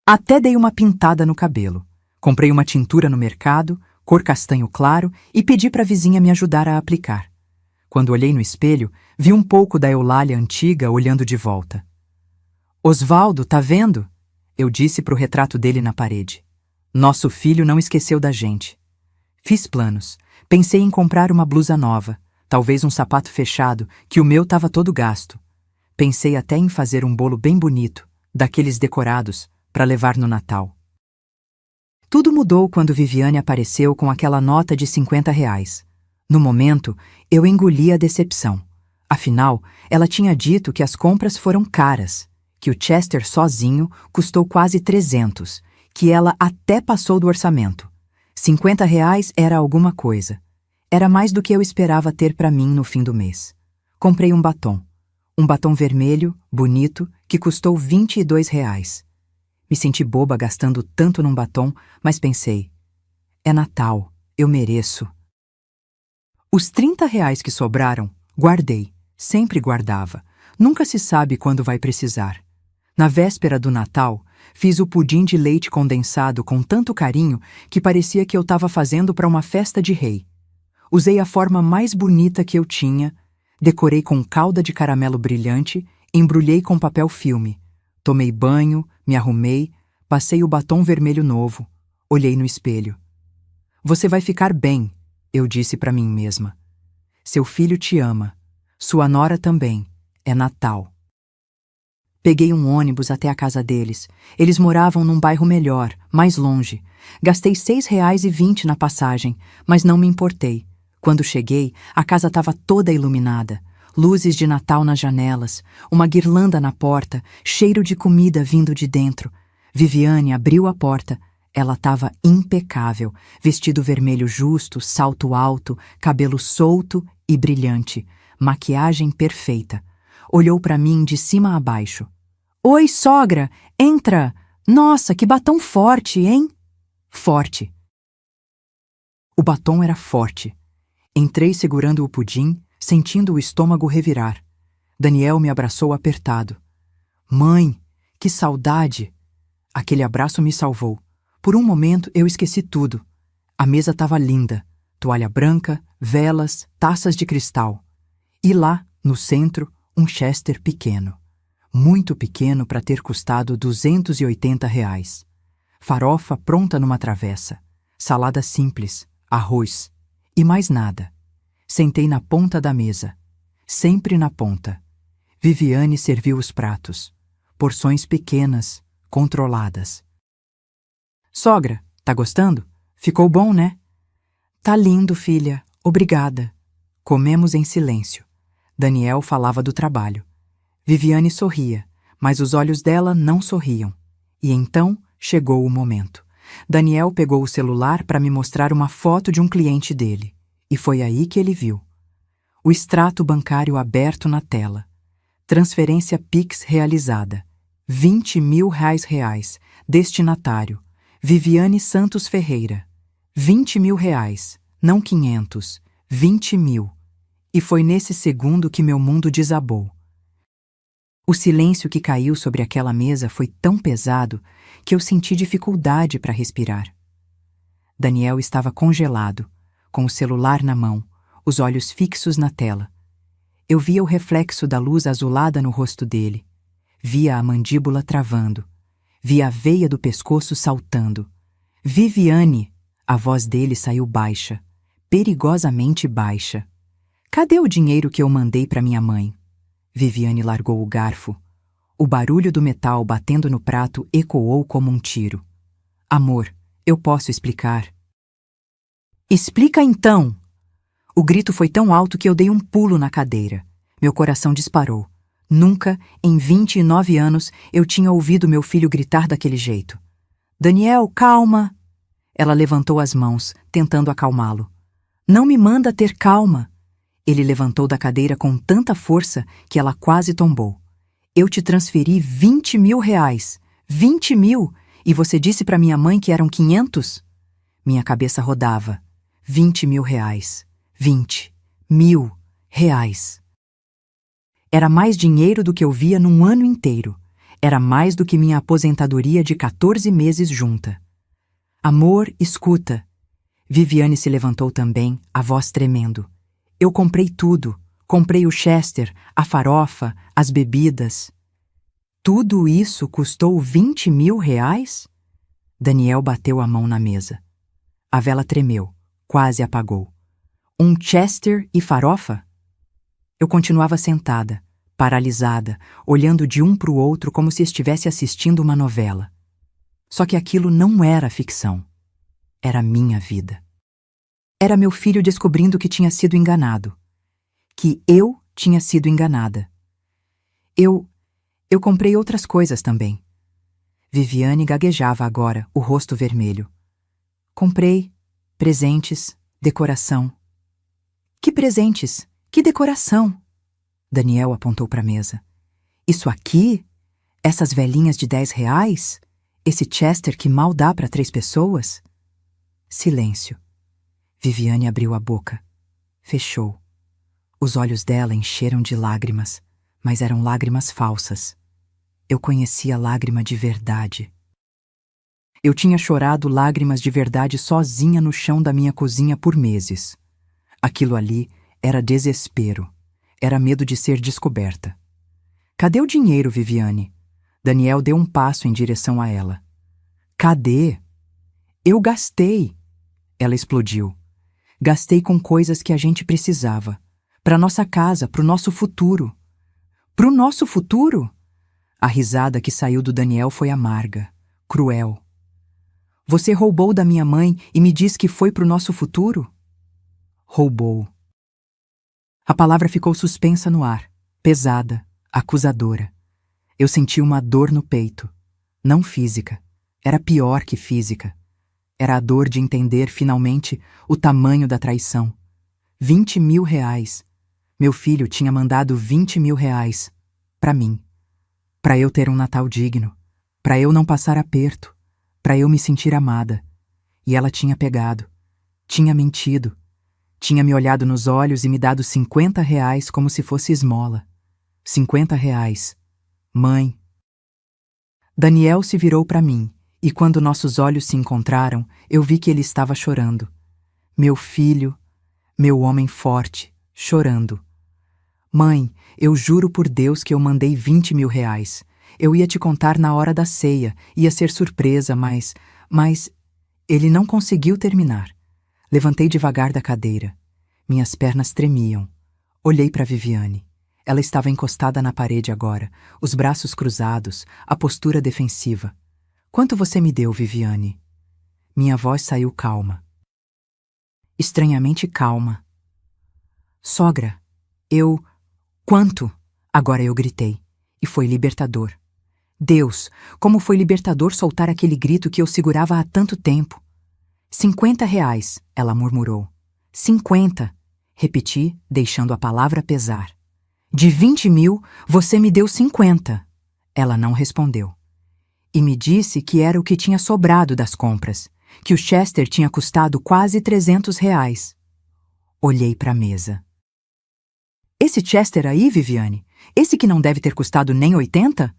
Até dei uma pintada no cabelo. Comprei uma tintura no mercado, cor castanho claro, e pedi para a vizinha me ajudar a aplicar. Quando olhei no espelho, vi um pouco da Eulália antiga olhando de volta. Osvaldo, tá vendo? Eu disse pro retrato dele na parede. Nosso filho não esqueceu da gente. Fiz planos. Pensei em comprar uma blusa nova, talvez um sapato fechado, que o meu tava todo gasto. Pensei até em fazer um bolo bem bonito, daqueles decorados, para levar no Natal. Tudo mudou quando Viviane apareceu com aquela nota de R$ 50. No momento, eu engoli a decepção. Afinal, ela tinha dito que as compras foram caras, que o Chester sozinho custou quase 300, que ela até passou do orçamento. R$ 50 era alguma coisa. Era mais do que eu esperava ter para mim no fim do mês. Comprei um batom. Um batom vermelho, bonito, que custou R$ 22. Me senti boba gastando tanto num batom, mas pensei, é Natal, eu mereço. Os R$ 30 que sobraram, guardei, sempre guardava. Nunca se sabe quando vai precisar. Na véspera do Natal, fiz o pudim de leite condensado com tanto carinho que parecia que eu estava fazendo para uma festa de rei. Usei a forma mais bonita que eu tinha, decorei com calda de caramelo brilhante, embrulhei com papel filme. Tomei banho, me arrumei, passei o batom vermelho novo, olhei no espelho. Você vai ficar bem, eu disse para mim mesma. Seu filho te ama. Sua nora também. É Natal. Peguei um ônibus até a casa deles. Eles moravam num bairro melhor, mais longe. Gastei R$ 6,20 na passagem, mas não me importei. Quando cheguei, a casa estava toda iluminada. Luzes de Natal nas janelas, uma guirlanda na porta, cheiro de comida vindo de dentro. Viviane abriu a porta. Ela estava impecável, vestido vermelho justo, salto alto, cabelo solto e brilhante, maquiagem perfeita. Olhou para mim de cima a baixo. Oi, sogra, entra! Nossa, que batom forte, hein? Forte. O batom era forte. Entrei segurando o pudim, sentindo o estômago revirar. Daniel me abraçou apertado. Mãe, que saudade! Aquele abraço me salvou. Por um momento eu esqueci tudo. A mesa estava linda. Toalha branca, velas, taças de cristal. E lá, no centro, um Chester pequeno. Muito pequeno para ter custado R$ 280. Farofa pronta numa travessa. Salada simples, arroz. E mais nada. Sentei na ponta da mesa. Sempre na ponta. Viviane serviu os pratos. Porções pequenas, controladas. Sogra, tá gostando? Ficou bom, né? Tá lindo, filha. Obrigada. Comemos em silêncio. Daniel falava do trabalho. Viviane sorria, mas os olhos dela não sorriam. E então chegou o momento. Daniel pegou o celular para me mostrar uma foto de um cliente dele. E foi aí que ele viu. O extrato bancário aberto na tela. Transferência Pix realizada. R$ 20.000. Destinatário. Viviane Santos Ferreira. R$ 20.000, não 500. 20.000. E foi nesse segundo que meu mundo desabou. O silêncio que caiu sobre aquela mesa foi tão pesado que eu senti dificuldade para respirar. Daniel estava congelado, com o celular na mão, os olhos fixos na tela. Eu via o reflexo da luz azulada no rosto dele. Via a mandíbula travando. Via a veia do pescoço saltando. Viviane! A voz dele saiu baixa, perigosamente baixa. Cadê o dinheiro que eu mandei para minha mãe? Viviane largou o garfo. O barulho do metal batendo no prato ecoou como um tiro. Amor, eu posso explicar. Explica então! O grito foi tão alto que eu dei um pulo na cadeira. Meu coração disparou. Nunca, em 29 anos, eu tinha ouvido meu filho gritar daquele jeito. Daniel, calma! Ela levantou as mãos, tentando acalmá-lo. Não me manda ter calma! Ele levantou da cadeira com tanta força que ela quase tombou. Eu te transferi 20 mil reais. 20 mil! E você disse para minha mãe que eram 500? Minha cabeça rodava. 20 mil reais. 20 mil reais. Era mais dinheiro do que eu via num ano inteiro. Era mais do que minha aposentadoria de 14 meses junta. Amor, escuta. Viviane se levantou também, a voz tremendo. Eu comprei tudo. Comprei o Chester, a farofa, as bebidas. Tudo isso custou 20 mil reais? Daniel bateu a mão na mesa. A vela tremeu, quase apagou. Um Chester e farofa? Eu continuava sentada, paralisada, olhando de um para o outro como se estivesse assistindo uma novela. Só que aquilo não era ficção. Era minha vida. Era meu filho descobrindo que tinha sido enganado. Que eu tinha sido enganada. Eu comprei outras coisas também. Viviane gaguejava agora, o rosto vermelho. Comprei presentes, decoração. Que presentes? Que decoração? Daniel apontou para a mesa. Isso aqui? Essas velinhas de 10 reais? Esse Chester que mal dá para 3 pessoas? Silêncio. Viviane abriu a boca. Fechou. Os olhos dela encheram de lágrimas, mas eram lágrimas falsas. Eu conhecia lágrima de verdade. Eu tinha chorado lágrimas de verdade sozinha no chão da minha cozinha por meses. Aquilo ali era desespero. Era medo de ser descoberta. Cadê o dinheiro, Viviane? Daniel deu um passo em direção a ela. Cadê? Eu gastei. Ela explodiu. Gastei com coisas que a gente precisava. Para nossa casa, para o nosso futuro. Para o nosso futuro? A risada que saiu do Daniel foi amarga, cruel. Você roubou da minha mãe e me diz que foi para o nosso futuro? Roubou. A palavra ficou suspensa no ar, pesada, acusadora. Eu senti uma dor no peito. Não física. Era pior que física. Era a dor de entender, finalmente, o tamanho da traição. 20 mil reais. Meu filho tinha mandado 20 mil reais. Para mim. Para eu ter um Natal digno. Para eu não passar aperto. Para eu me sentir amada. E ela tinha pegado. Tinha mentido. Tinha me olhado nos olhos e me dado 50 reais como se fosse esmola. 50 reais. Mãe. Daniel se virou para mim, e quando nossos olhos se encontraram, eu vi que ele estava chorando. Meu filho, meu homem forte, chorando. Mãe, eu juro por Deus que eu mandei 20 mil reais. Eu ia te contar na hora da ceia, ia ser surpresa, mas... Ele não conseguiu terminar. Levantei devagar da cadeira. Minhas pernas tremiam. Olhei para Viviane. Ela estava encostada na parede agora, os braços cruzados, a postura defensiva. Quanto você me deu, Viviane? Minha voz saiu calma. Estranhamente calma. Sogra, eu... Quanto? Agora eu gritei. E foi libertador. Deus, como foi libertador soltar aquele grito que eu segurava há tanto tempo. 50 reais, ela murmurou. 50, repeti, deixando a palavra pesar. De 20 mil, você me deu 50. Ela não respondeu. E me disse que era o que tinha sobrado das compras, que o Chester tinha custado quase 300 reais. Olhei para a mesa. Esse Chester aí, Viviane? Esse que não deve ter custado nem 80?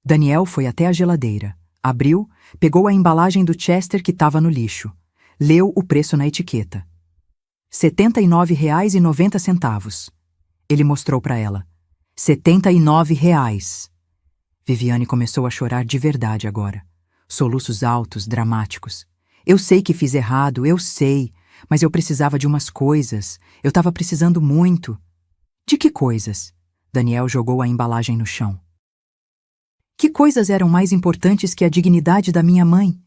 Daniel foi até a geladeira, abriu, pegou a embalagem do Chester que estava no lixo. Leu o preço na etiqueta. R$ 79,90. Ele mostrou para ela. R$ 79. Viviane começou a chorar de verdade agora. Soluços altos, dramáticos. Eu sei que fiz errado, eu sei, mas eu precisava de umas coisas. Eu estava precisando muito. De que coisas? Daniel jogou a embalagem no chão. Que coisas eram mais importantes que a dignidade da minha mãe?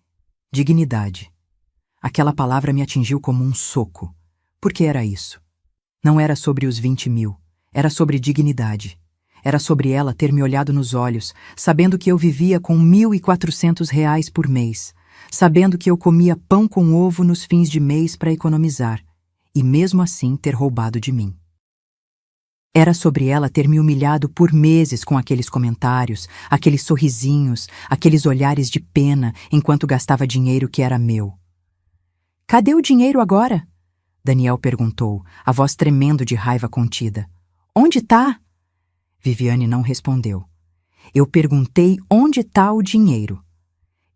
Dignidade. Aquela palavra me atingiu como um soco. Por que era isso? Não era sobre os 20 mil. Era sobre dignidade. Era sobre ela ter me olhado nos olhos, sabendo que eu vivia com R$ 1.400 por mês, sabendo que eu comia pão com ovo nos fins de mês para economizar, e mesmo assim ter roubado de mim. Era sobre ela ter me humilhado por meses com aqueles comentários, aqueles sorrisinhos, aqueles olhares de pena enquanto gastava dinheiro que era meu. Cadê o dinheiro agora? Daniel perguntou, a voz tremendo de raiva contida. Onde tá? Viviane não respondeu. Eu perguntei onde tá o dinheiro.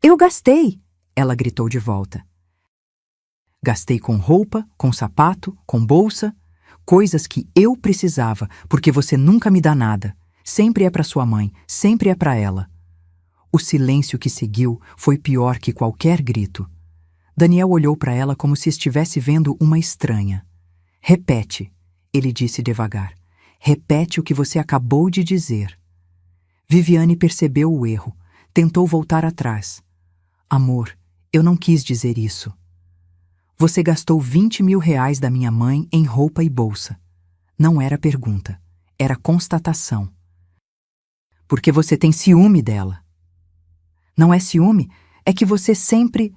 Eu gastei, ela gritou de volta. Gastei com roupa, com sapato, com bolsa, coisas que eu precisava, porque você nunca me dá nada. Sempre é para sua mãe, sempre é para ela. O silêncio que seguiu foi pior que qualquer grito. Daniel olhou para ela como se estivesse vendo uma estranha. Repete, ele disse devagar. Repete o que você acabou de dizer. Viviane percebeu o erro, tentou voltar atrás. Amor, eu não quis dizer isso. Você gastou R$ 20 mil da minha mãe em roupa e bolsa. Não era pergunta, era constatação. Porque você tem ciúme dela. Não é ciúme, é que você sempre...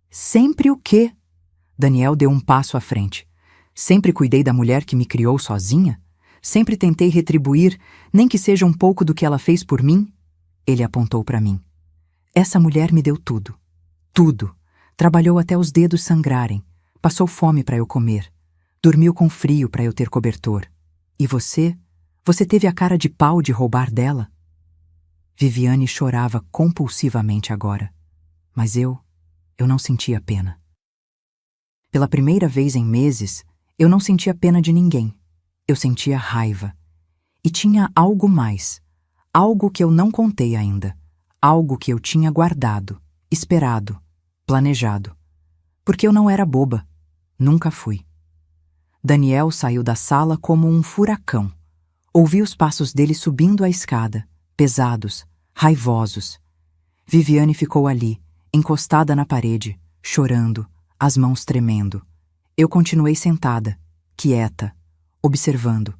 Sempre o quê? Daniel deu um passo à frente. Sempre cuidei da mulher que me criou sozinha? Sempre tentei retribuir, nem que seja um pouco do que ela fez por mim? Ele apontou para mim. Essa mulher me deu tudo. Tudo. Trabalhou até os dedos sangrarem. Passou fome para eu comer. Dormiu com frio para eu ter cobertor. E você? Você teve a cara de pau de roubar dela? Viviane chorava compulsivamente agora. Mas eu não sentia pena. Pela primeira vez em meses, eu não sentia pena de ninguém. Eu sentia raiva. E tinha algo mais. Algo que eu não contei ainda. Algo que eu tinha guardado, esperado, planejado. Porque eu não era boba. Nunca fui. Daniel saiu da sala como um furacão. Ouvi os passos dele subindo a escada, pesados, raivosos. Viviane ficou ali, encostada na parede, chorando, as mãos tremendo. Eu continuei sentada, quieta, observando,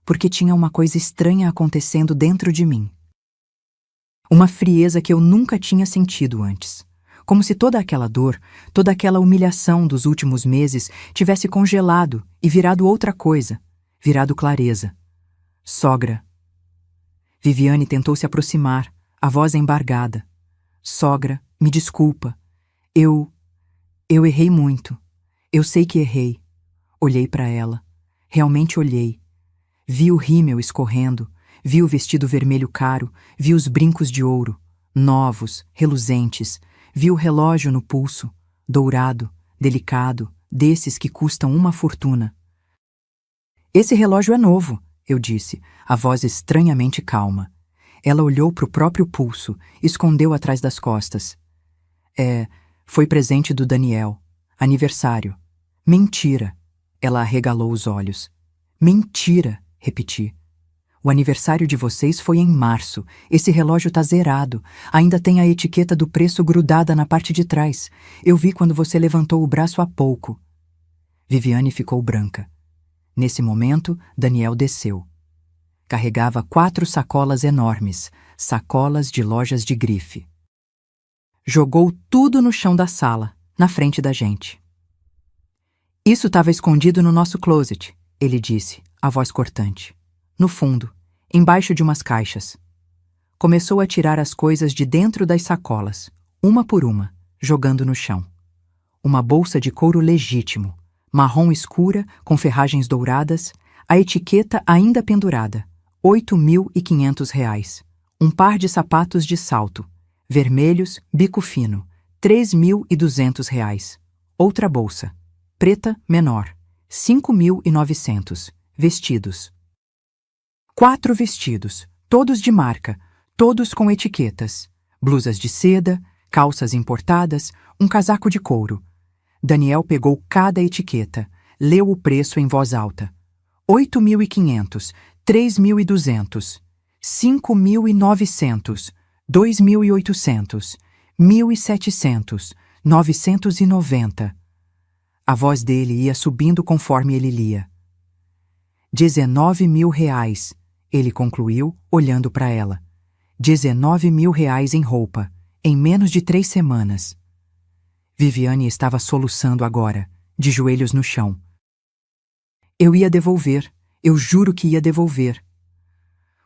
porque tinha uma coisa estranha acontecendo dentro de mim. Uma frieza que eu nunca tinha sentido antes. Como se toda aquela dor, toda aquela humilhação dos últimos meses tivesse congelado e virado outra coisa, virado clareza. Sogra. Viviane tentou se aproximar, a voz embargada. Sogra, me desculpa. Eu errei muito. Eu sei que errei. Olhei para ela. Realmente olhei. Vi o rímel escorrendo, vi o vestido vermelho caro, vi os brincos de ouro, novos, reluzentes, vi o relógio no pulso, dourado, delicado, desses que custam uma fortuna. Esse relógio é novo, eu disse, a voz estranhamente calma. Ela olhou para o próprio pulso, escondeu atrás das costas. Foi presente do Daniel. Aniversário. Mentira. Ela arregalou os olhos. Mentira, repeti. O aniversário de vocês foi em março. Esse relógio tá zerado. Ainda tem a etiqueta do preço grudada na parte de trás. Eu vi quando você levantou o braço há pouco. Viviane ficou branca. Nesse momento, Daniel desceu. Carregava 4 sacolas enormes, sacolas de lojas de grife. Jogou tudo no chão da sala, na frente da gente. Isso estava escondido no nosso closet, ele disse, a voz cortante. No fundo, embaixo de umas caixas. Começou a tirar as coisas de dentro das sacolas, uma por uma, jogando no chão. Uma bolsa de couro legítimo, marrom escura, com ferragens douradas, a etiqueta ainda pendurada, R$ 8.500. Um par de sapatos de salto, vermelhos, bico fino, R$ 3.200. Outra bolsa, preta, menor, R$ 5.900. Vestidos. 4 vestidos, todos de marca, todos com etiquetas: blusas de seda, calças importadas, um casaco de couro. Daniel pegou cada etiqueta, leu o preço em voz alta. 8.500, 3.200, 5.900, 2.800, 1.700, 990. A voz dele ia subindo conforme ele lia. 19 mil reais, ele concluiu, olhando para ela. 19 mil reais em roupa, em menos de 3 semanas. Viviane estava soluçando agora, de joelhos no chão. Eu ia devolver, eu juro que ia devolver.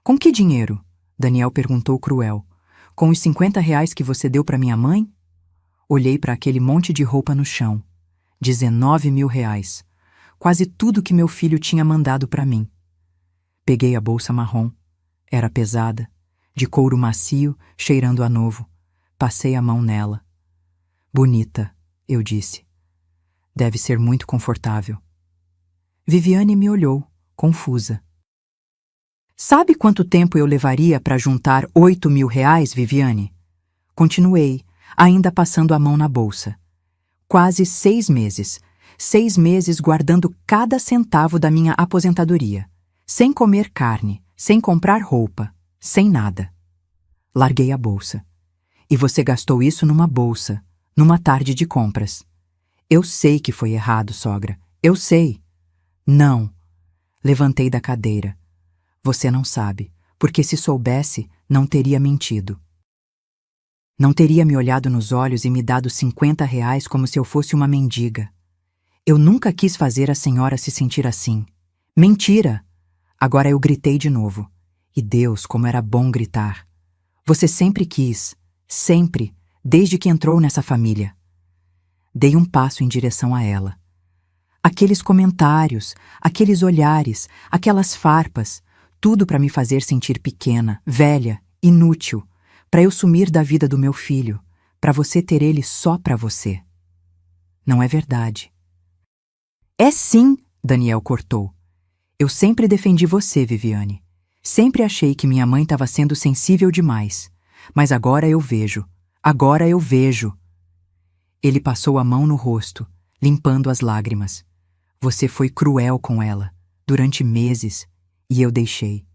Com que dinheiro? Daniel perguntou cruel. Com os 50 reais que você deu para minha mãe? Olhei para aquele monte de roupa no chão. 19 mil reais. Quase tudo que meu filho tinha mandado para mim. Peguei a bolsa marrom. Era pesada, de couro macio, cheirando a novo. Passei a mão nela. Bonita, eu disse. Deve ser muito confortável. Viviane me olhou, confusa. Sabe quanto tempo eu levaria para juntar 8 mil reais, Viviane? Continuei, ainda passando a mão na bolsa. Quase 6 meses. 6 meses guardando cada centavo da minha aposentadoria. Sem comer carne, sem comprar roupa, sem nada. Larguei a bolsa. E você gastou isso numa bolsa, numa tarde de compras. Eu sei que foi errado, sogra. Eu sei. Não. Levantei da cadeira. Você não sabe, porque se soubesse, não teria mentido. Não teria me olhado nos olhos e me dado 50 reais como se eu fosse uma mendiga. Eu nunca quis fazer a senhora se sentir assim. Mentira! Agora eu gritei de novo. E Deus, como era bom gritar. Você sempre quis, sempre, desde que entrou nessa família. Dei um passo em direção a ela. Aqueles comentários, aqueles olhares, aquelas farpas, tudo para me fazer sentir pequena, velha, inútil, para eu sumir da vida do meu filho, para você ter ele só para você. Não é verdade. É sim, Daniel cortou. Eu sempre defendi você, Viviane. Sempre achei que minha mãe estava sendo sensível demais. Mas agora eu vejo. Agora eu vejo. Ele passou a mão no rosto, limpando as lágrimas. Você foi cruel com ela, durante meses, e eu deixei.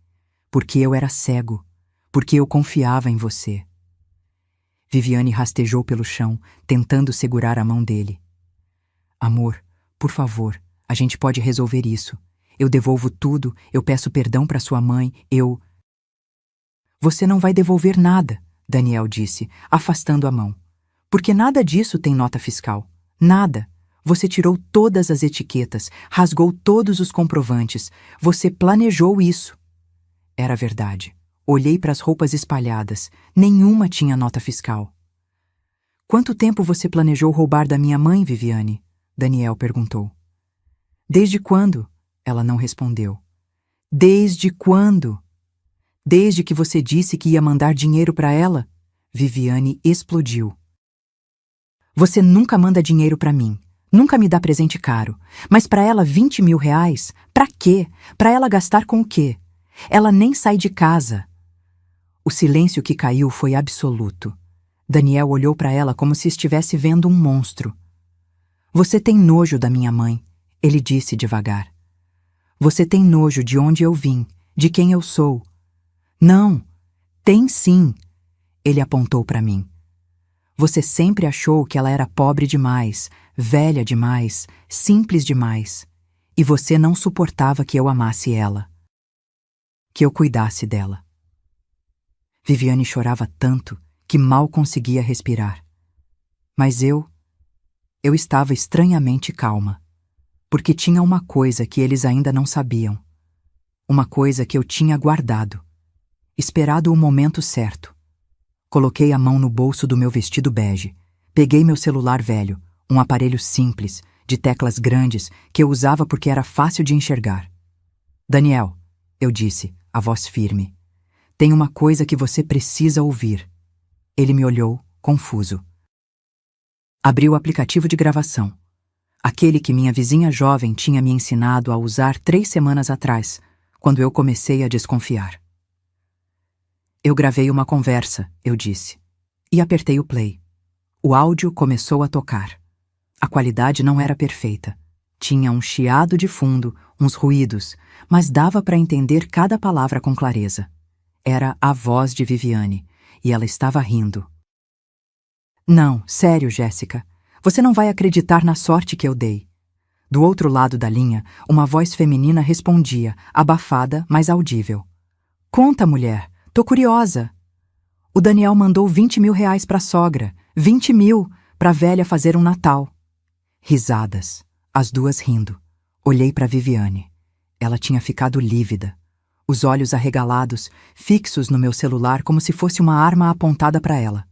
Porque eu era cego, porque eu confiava em você. Viviane rastejou pelo chão, tentando segurar a mão dele. Amor, por favor, a gente pode resolver isso. Eu devolvo tudo, eu peço perdão para sua mãe, eu... Você não vai devolver nada, Daniel disse, afastando a mão. Porque nada disso tem nota fiscal. Nada. Você tirou todas as etiquetas, rasgou todos os comprovantes. Você planejou isso. Era verdade. Olhei para as roupas espalhadas. Nenhuma tinha nota fiscal. Quanto tempo você planejou roubar da minha mãe, Viviane? Daniel perguntou. Desde quando? Ela não respondeu. Desde quando? Desde que você disse que ia mandar dinheiro para ela? Viviane explodiu. Você nunca manda dinheiro para mim. Nunca me dá presente caro. Mas para ela 20 mil reais? Para quê? Para ela gastar com o quê? Ela nem sai de casa. O silêncio que caiu foi absoluto. Daniel olhou para ela como se estivesse vendo um monstro. Você tem nojo da minha mãe, ele disse devagar. Você tem nojo de onde eu vim, de quem eu sou. Não, tem sim, ele apontou para mim. Você sempre achou que ela era pobre demais, velha demais, simples demais. E você não suportava que eu amasse ela. Que eu cuidasse dela. Viviane chorava tanto que mal conseguia respirar. Mas eu estava estranhamente calma. Porque tinha uma coisa que eles ainda não sabiam. Uma coisa que eu tinha guardado. Esperado o momento certo. Coloquei a mão no bolso do meu vestido bege. Peguei meu celular velho, um aparelho simples, de teclas grandes, que eu usava porque era fácil de enxergar. Daniel, eu disse, a voz firme. Tem uma coisa que você precisa ouvir. Ele me olhou, confuso. Abri o aplicativo de gravação. Aquele que minha vizinha jovem tinha me ensinado a usar 3 semanas atrás, quando eu comecei a desconfiar. Eu gravei uma conversa, eu disse. E apertei o play. O áudio começou a tocar. A qualidade não era perfeita. Tinha um chiado de fundo, uns ruídos, mas dava para entender cada palavra com clareza. Era a voz de Viviane, e ela estava rindo. Não, sério, Jéssica. Você não vai acreditar na sorte que eu dei. Do outro lado da linha, uma voz feminina respondia, abafada, mas audível. Conta, mulher. Tô curiosa. O Daniel mandou 20 mil reais pra sogra. 20 mil pra velha fazer um Natal. Risadas. As duas rindo. Olhei para Viviane. Ela tinha ficado lívida. Os olhos arregalados, fixos no meu celular como se fosse uma arma apontada para ela.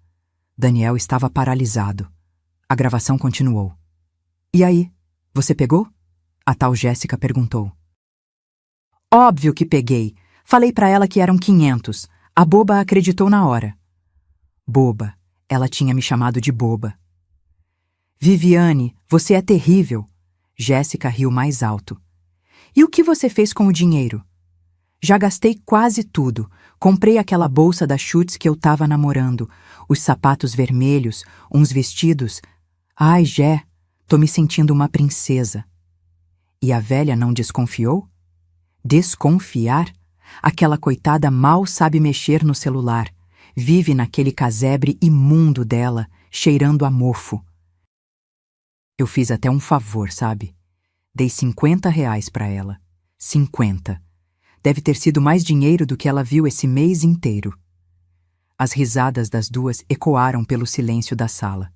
Daniel estava paralisado. A gravação continuou. E aí, você pegou? A tal Jéssica perguntou. Óbvio que peguei. Falei para ela que eram 500. A boba acreditou na hora. Boba. Ela tinha me chamado de boba. Viviane, você é terrível. Jéssica riu mais alto. E o que você fez com o dinheiro? Já gastei quase tudo. Comprei aquela bolsa da Schutz que eu tava namorando, os sapatos vermelhos, uns vestidos. Ai, Jé, tô me sentindo uma princesa. E a velha não desconfiou? Desconfiar? Aquela coitada mal sabe mexer no celular. Vive naquele casebre imundo dela, cheirando a mofo. Eu fiz até um favor, sabe? Dei 50 reais pra ela. 50. Deve ter sido mais dinheiro do que ela viu esse mês inteiro. As risadas das duas ecoaram pelo silêncio da sala.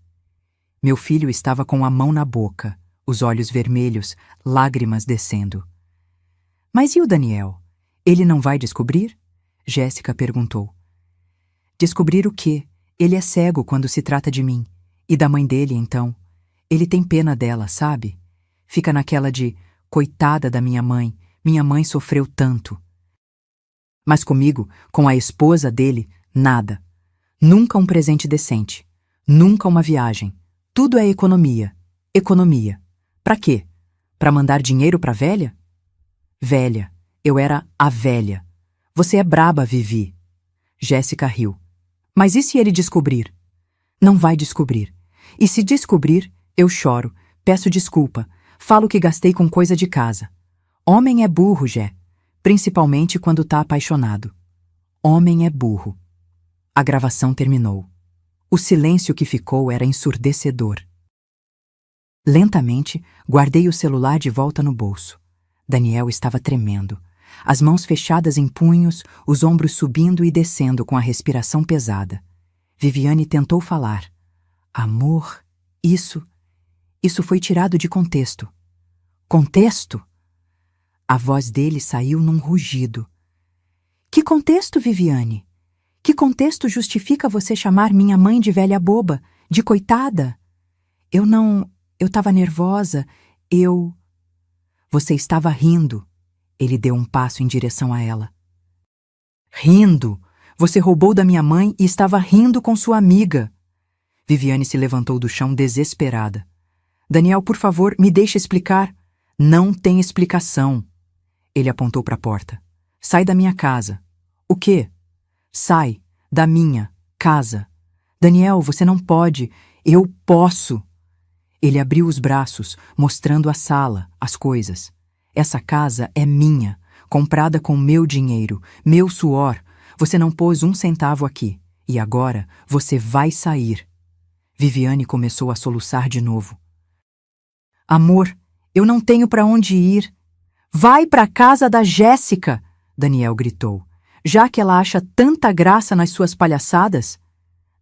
Meu filho estava com a mão na boca, os olhos vermelhos, lágrimas descendo. Mas e o Daniel? Ele não vai descobrir? Jéssica perguntou. Descobrir o quê? Ele é cego quando se trata de mim. E da mãe dele, então. Ele tem pena dela, sabe? Fica naquela de, coitada da minha mãe sofreu tanto. Mas comigo, com a esposa dele, nada. Nunca um presente decente. Nunca uma viagem. Tudo é economia. Economia. Pra quê? Pra mandar dinheiro pra velha? Velha. Eu era a velha. Você é braba, Vivi. Jéssica riu. Mas e se ele descobrir? Não vai descobrir. E se descobrir, eu choro, peço desculpa, falo que gastei com coisa de casa. Homem é burro, Jé, principalmente quando tá apaixonado. Homem é burro. A gravação terminou. O silêncio que ficou era ensurdecedor. Lentamente, guardei o celular de volta no bolso. Daniel estava tremendo. As mãos fechadas em punhos, os ombros subindo e descendo com a respiração pesada. Viviane tentou falar. Amor, isso foi tirado de contexto. Contexto? A voz dele saiu num rugido. Que contexto, Viviane? Que contexto justifica você chamar minha mãe de velha boba, de coitada? Eu tava nervosa, Você estava rindo. Ele deu um passo em direção a ela. Rindo? Você roubou da minha mãe e estava rindo com sua amiga. Viviane se levantou do chão desesperada. Daniel, por favor, me deixe explicar. Não tem explicação. Ele apontou para a porta. Sai da minha casa. O quê? Sai da minha casa. Daniel, você não pode. Eu posso. Ele abriu os braços, mostrando a sala, as coisas. Essa casa é minha, comprada com meu dinheiro, meu suor. Você não pôs 1 centavo aqui. E agora você vai sair. Viviane começou a soluçar de novo. Amor, eu não tenho para onde ir. Vai para a casa da Jéssica, Daniel gritou. Já que ela acha tanta graça nas suas palhaçadas.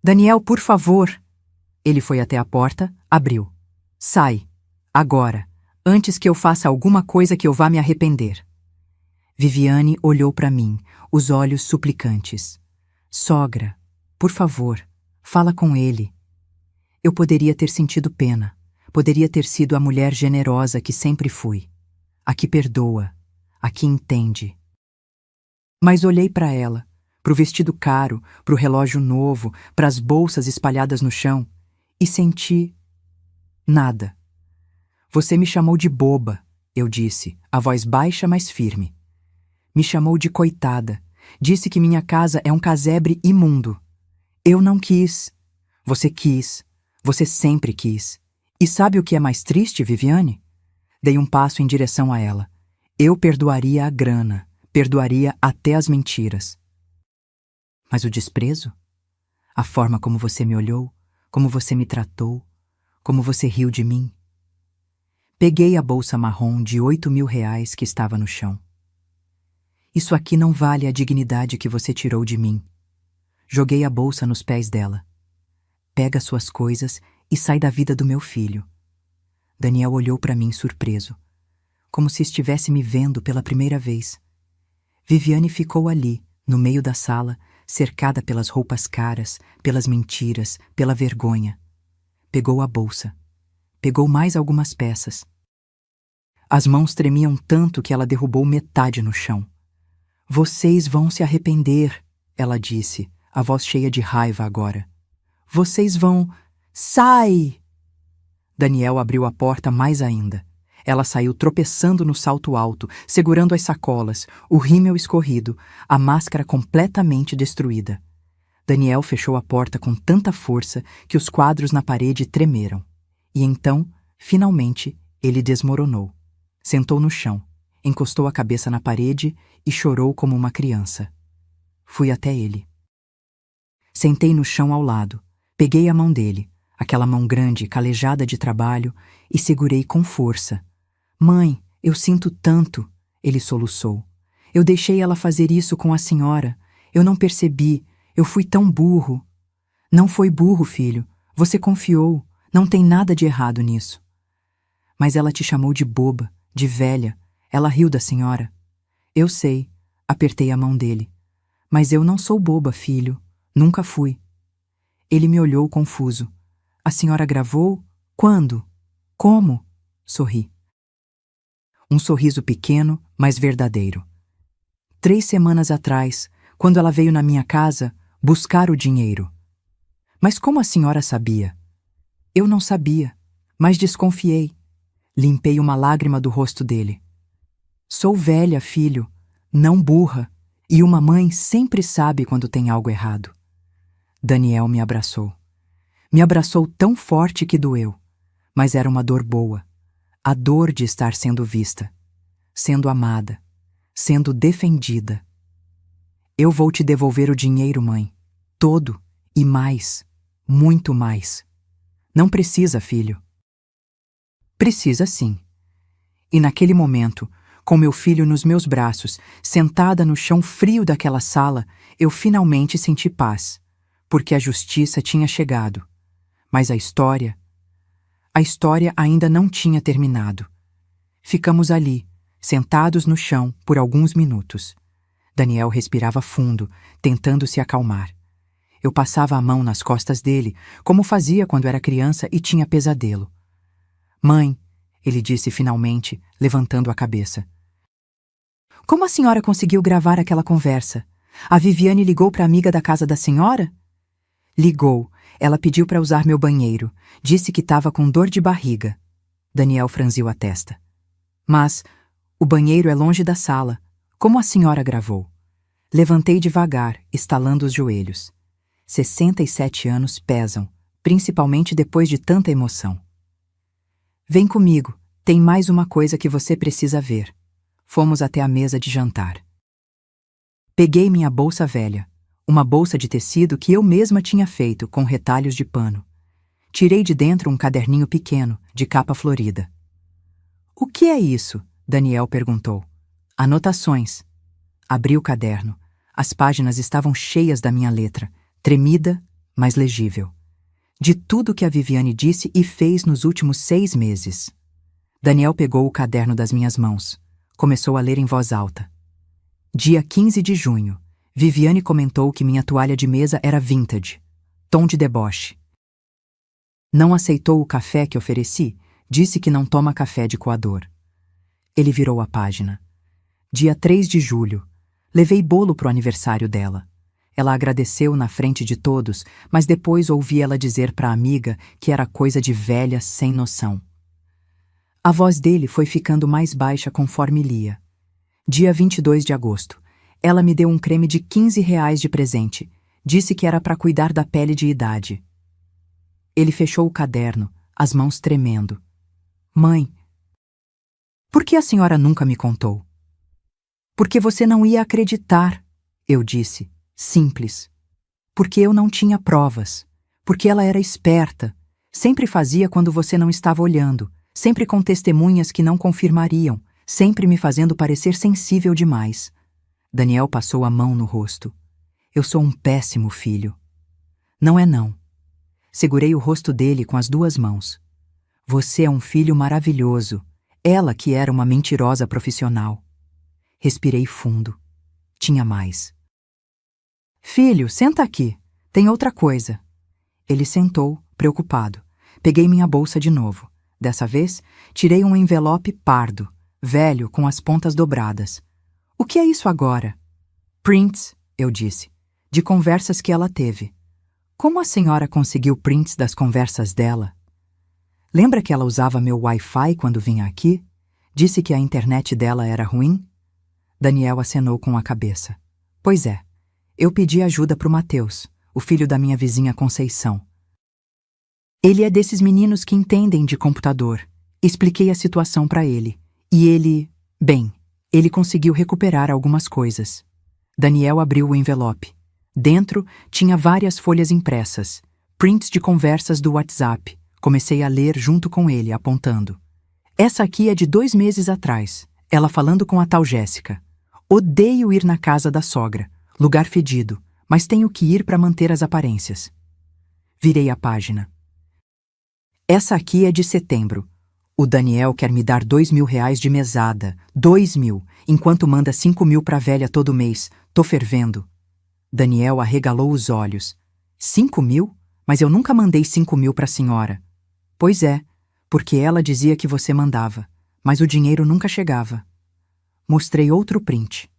Daniel, por favor. Ele foi até a porta, abriu. Sai, agora, antes que eu faça alguma coisa que eu vá me arrepender. Viviane olhou para mim, os olhos suplicantes. Sogra, por favor, fala com ele. Eu poderia ter sentido pena. Poderia ter sido a mulher generosa que sempre fui. A que perdoa, a que entende. Mas olhei para ela, pro vestido caro, pro relógio novo, pras bolsas espalhadas no chão, e senti nada. Você me chamou de boba, eu disse, a voz baixa, mas firme. Me chamou de coitada, Disse que minha casa é um casebre imundo. Eu não quis. Você quis. Você sempre quis. E sabe o que é mais triste, Viviane? Dei um passo em direção a ela. Eu perdoaria a grana, perdoaria até as mentiras. Mas o desprezo? A forma como você me olhou, como você me tratou, como você riu de mim. Peguei a bolsa marrom de R$ 8.000 que estava no chão. Isso aqui não vale a dignidade que você tirou de mim. Joguei a bolsa nos pés dela. Pega suas coisas e sai da vida do meu filho. Daniel olhou para mim surpreso, como se estivesse me vendo pela primeira vez. Viviane ficou ali, no meio da sala, cercada pelas roupas caras, pelas mentiras, pela vergonha. Pegou a bolsa. Pegou mais algumas peças. As mãos tremiam tanto que ela derrubou metade no chão. Vocês vão se arrepender, ela disse, a voz cheia de raiva agora. Vocês vão... Sai! Daniel abriu a porta mais ainda. Ela saiu tropeçando no salto alto, segurando as sacolas, o rímel escorrido, a máscara completamente destruída. Daniel fechou a porta com tanta força que os quadros na parede tremeram. E então, finalmente, ele desmoronou. Sentou no chão, encostou a cabeça na parede e chorou como uma criança. Fui até ele. Sentei no chão ao lado, peguei a mão dele, aquela mão grande, calejada de trabalho, e segurei com força. Mãe, eu sinto tanto, ele soluçou. Eu deixei ela fazer isso com a senhora. Eu não percebi, eu fui tão burro. Não foi burro, filho. Você confiou. Não tem nada de errado nisso. Mas ela te chamou de boba, de velha. Ela riu da senhora. Eu sei. Apertei a mão dele. Mas eu não sou boba, filho. Nunca fui. Ele me olhou confuso. A senhora gravou? Quando? Como? Sorri. Um sorriso pequeno, mas verdadeiro. 3 semanas atrás, quando ela veio na minha casa buscar o dinheiro. Mas como a senhora sabia? Eu não sabia, mas desconfiei. Limpei uma lágrima do rosto dele. Sou velha, filho, não burra, e uma mãe sempre sabe quando tem algo errado. Daniel me abraçou. Me abraçou tão forte que doeu, mas era uma dor boa. A dor de estar sendo vista, sendo amada, sendo defendida. Eu vou te devolver o dinheiro, mãe. Todo e mais, muito mais. Não precisa, filho. Precisa sim. E naquele momento, com meu filho nos meus braços, sentada no chão frio daquela sala, eu finalmente senti paz, porque a justiça tinha chegado. Mas a história ainda não tinha terminado. Ficamos ali, sentados no chão por alguns minutos. Daniel respirava fundo, tentando se acalmar. Eu passava a mão nas costas dele, como fazia quando era criança e tinha pesadelo. Mãe, ele disse finalmente, levantando a cabeça. Como a senhora conseguiu gravar aquela conversa? A Viviane ligou para a amiga da casa da senhora? Ligou. Ela pediu para usar meu banheiro. Disse que estava com dor de barriga. Daniel franziu a testa. Mas o banheiro é longe da sala. Como a senhora gravou? Levantei devagar, estalando os joelhos. 67 anos pesam, principalmente depois de tanta emoção. Vem comigo, tem mais uma coisa que você precisa ver. Fomos até a mesa de jantar. Peguei minha bolsa velha, uma bolsa de tecido que eu mesma tinha feito com retalhos de pano. Tirei de dentro um caderninho pequeno, de capa florida. O que é isso? Daniel perguntou. Anotações. Abri o caderno. As páginas estavam cheias da minha letra, tremida, mas legível. De tudo que a Viviane disse e fez nos últimos 6 meses. Daniel pegou o caderno das minhas mãos. Começou a ler em voz alta. Dia 15 de junho. Viviane comentou que minha toalha de mesa era vintage. Tom de deboche. Não aceitou o café que ofereci. Disse que não toma café de coador. Ele virou a página. Dia 3 de julho. Levei bolo pro aniversário dela. Ela agradeceu na frente de todos, mas depois ouvi ela dizer para a amiga que era coisa de velha sem noção. A voz dele foi ficando mais baixa conforme lia. Dia 22 de agosto. Ela me deu um creme de R$ 15 de presente. Disse que era para cuidar da pele de idade. Ele fechou o caderno, as mãos tremendo. Mãe, por que a senhora nunca me contou? Porque você não ia acreditar, eu disse, simples. Porque eu não tinha provas. Porque ela era esperta. Sempre fazia quando você não estava olhando. Sempre com testemunhas que não confirmariam. Sempre me fazendo parecer sensível demais. Daniel passou a mão no rosto. Eu sou um péssimo filho. Não é não. Segurei o rosto dele com as duas mãos. Você é um filho maravilhoso. Ela que era uma mentirosa profissional. Respirei fundo. Tinha mais. Filho, senta aqui. Tem outra coisa. Ele sentou, preocupado. Peguei minha bolsa de novo. Dessa vez, tirei um envelope pardo, velho, com as pontas dobradas. O que é isso agora? Prints, eu disse, de conversas que ela teve. Como a senhora conseguiu prints das conversas dela? Lembra que ela usava meu Wi-Fi quando vinha aqui? Disse que a internet dela era ruim? Daniel acenou com a cabeça. Pois é, eu pedi ajuda pro Mateus, o filho da minha vizinha Conceição. Ele é desses meninos que entendem de computador. Expliquei a situação para ele. E ele... Bem, ele conseguiu recuperar algumas coisas. Daniel abriu o envelope. Dentro tinha várias folhas impressas, prints de conversas do WhatsApp. Comecei a ler junto com ele, apontando. Essa aqui é de 2 meses atrás. Ela falando com a tal Jéssica. Odeio ir na casa da sogra. Lugar fedido, mas tenho que ir para manter as aparências. Virei a página. Essa aqui é de setembro. O Daniel quer me dar R$ 2.000 de mesada. 2.000, enquanto manda 5.000 pra velha todo mês. Tô fervendo. Daniel arregalou os olhos. 5.000? Mas eu nunca mandei 5.000 pra senhora. Pois é, porque ela dizia que você mandava, mas o dinheiro nunca chegava. Mostrei outro print.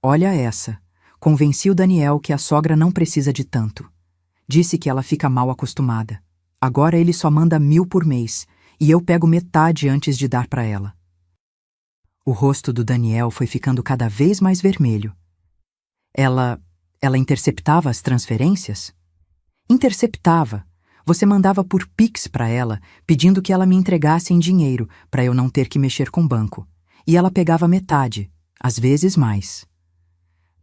Olha essa. Convenci o Daniel que a sogra não precisa de tanto. Disse que ela fica mal acostumada. Agora ele só manda 1.000 por mês, e eu pego metade antes de dar para ela. O rosto do Daniel foi ficando cada vez mais vermelho. Ela interceptava as transferências? Interceptava. Você mandava por Pix para ela, pedindo que ela me entregasse em dinheiro, para eu não ter que mexer com o banco. E ela pegava metade, às vezes mais.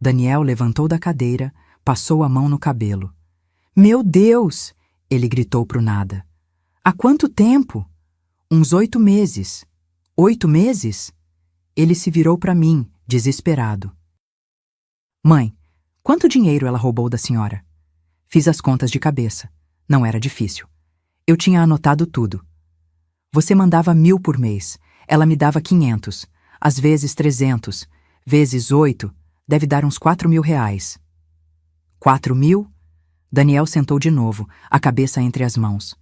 Daniel levantou da cadeira, passou a mão no cabelo. Meu Deus! Ele gritou pro nada. Há quanto tempo? Uns 8 meses. 8 meses? Ele se virou para mim, desesperado. Mãe, quanto dinheiro ela roubou da senhora? Fiz as contas de cabeça. Não era difícil. Eu tinha anotado tudo. Você mandava 1.000 por mês. Ela me dava 500. Às vezes 300. Vezes 8, deve dar uns R$ 4.000. 4.000? Daniel sentou de novo, a cabeça entre as mãos.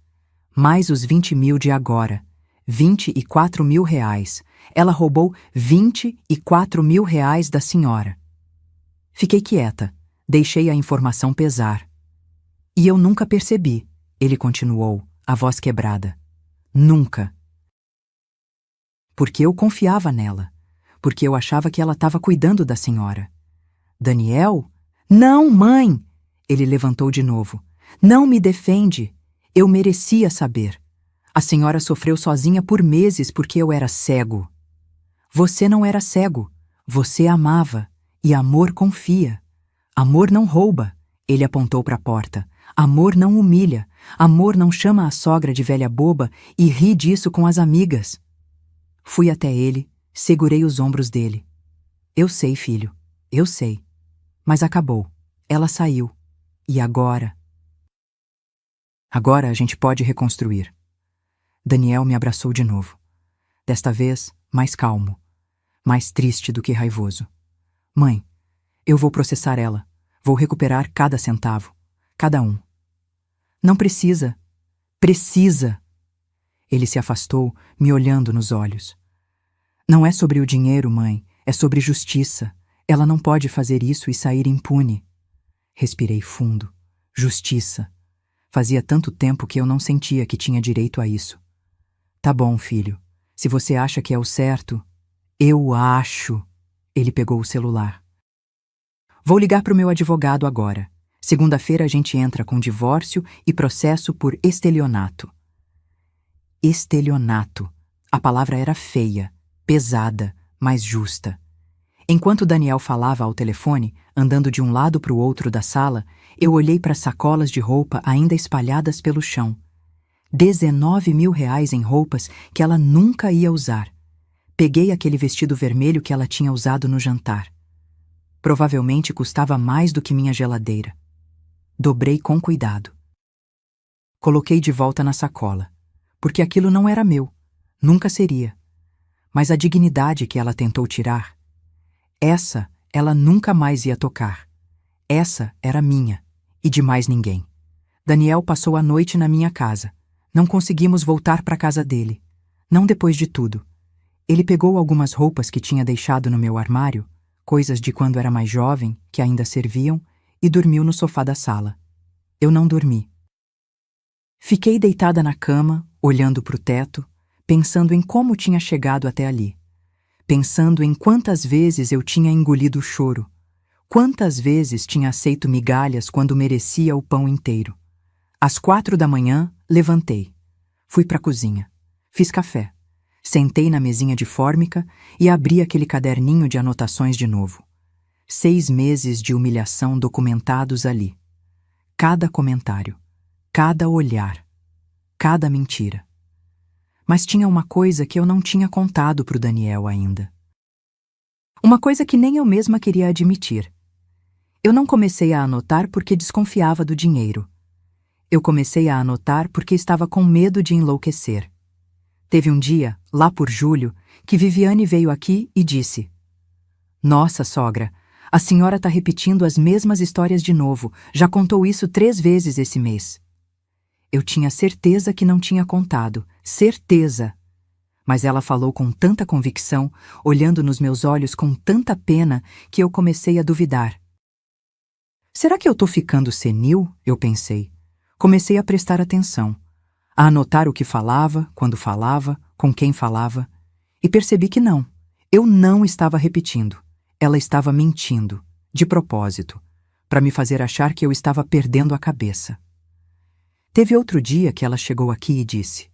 Mais os 20.000 de agora. R$ 24.000. Ela roubou R$ 24.000 da senhora. Fiquei quieta. Deixei a informação pesar. E eu nunca percebi, ele continuou, a voz quebrada. Nunca. Porque eu confiava nela. Porque eu achava que ela estava cuidando da senhora. Daniel? Não, mãe! Ele levantou de novo. Não me defende. Eu merecia saber. A senhora sofreu sozinha por meses porque eu era cego. Você não era cego. Você amava. E amor confia. Amor não rouba. Ele apontou para a porta. Amor não humilha. Amor não chama a sogra de velha boba e ri disso com as amigas. Fui até ele, segurei os ombros dele. Eu sei, filho. Eu sei. Mas acabou. Ela saiu. E agora? Agora a gente pode reconstruir. Daniel me abraçou de novo. Desta vez, mais calmo. Mais triste do que raivoso. Mãe, eu vou processar ela. Vou recuperar cada centavo. Cada um. Não precisa. Precisa. Ele se afastou, me olhando nos olhos. Não é sobre o dinheiro, mãe. É sobre justiça. Ela não pode fazer isso e sair impune. Respirei fundo. Justiça. Fazia tanto tempo que eu não sentia que tinha direito a isso. Tá bom, filho. Se você acha que é o certo... Eu acho. Ele pegou o celular. Vou ligar para o meu advogado agora. Segunda-feira a gente entra com divórcio e processo por estelionato. Estelionato. A palavra era feia, pesada, mas justa. Enquanto Daniel falava ao telefone, andando de um lado para o outro da sala, eu olhei para as sacolas de roupa ainda espalhadas pelo chão. 19 mil reais em roupas que ela nunca ia usar. Peguei aquele vestido vermelho que ela tinha usado no jantar. Provavelmente custava mais do que minha geladeira. Dobrei com cuidado. Coloquei de volta na sacola, porque aquilo não era meu, nunca seria. Mas a dignidade que ela tentou tirar, essa ela nunca mais ia tocar. Essa era minha, e de mais ninguém. Daniel passou a noite na minha casa. Não conseguimos voltar para a casa dele. Não depois de tudo. Ele pegou algumas roupas que tinha deixado no meu armário, coisas de quando era mais jovem, que ainda serviam, e dormiu no sofá da sala. Eu não dormi. Fiquei deitada na cama, olhando para o teto, pensando em como tinha chegado até ali. Pensando em quantas vezes eu tinha engolido o choro, quantas vezes tinha aceito migalhas quando merecia o pão inteiro. Às 4 da manhã, levantei. Fui para a cozinha. Fiz café. Sentei na mesinha de fórmica e abri aquele caderninho de anotações de novo. 6 meses de humilhação documentados ali. Cada comentário, cada olhar, cada mentira. Mas tinha uma coisa que eu não tinha contado para o Daniel ainda. Uma coisa que nem eu mesma queria admitir. Eu não comecei a anotar porque desconfiava do dinheiro. Eu comecei a anotar porque estava com medo de enlouquecer. Teve um dia, lá por julho, que Viviane veio aqui e disse: "Nossa, sogra, a senhora está repetindo as mesmas histórias de novo. Já contou isso 3 vezes esse mês." Eu tinha certeza que não tinha contado. Certeza! Mas ela falou com tanta convicção, olhando nos meus olhos com tanta pena, que eu comecei a duvidar. Será que eu estou ficando senil? Eu pensei. Comecei a prestar atenção, a anotar o que falava, quando falava, com quem falava, e percebi que não. Eu não estava repetindo. Ela estava mentindo, de propósito, para me fazer achar que eu estava perdendo a cabeça. Teve outro dia que ela chegou aqui e disse: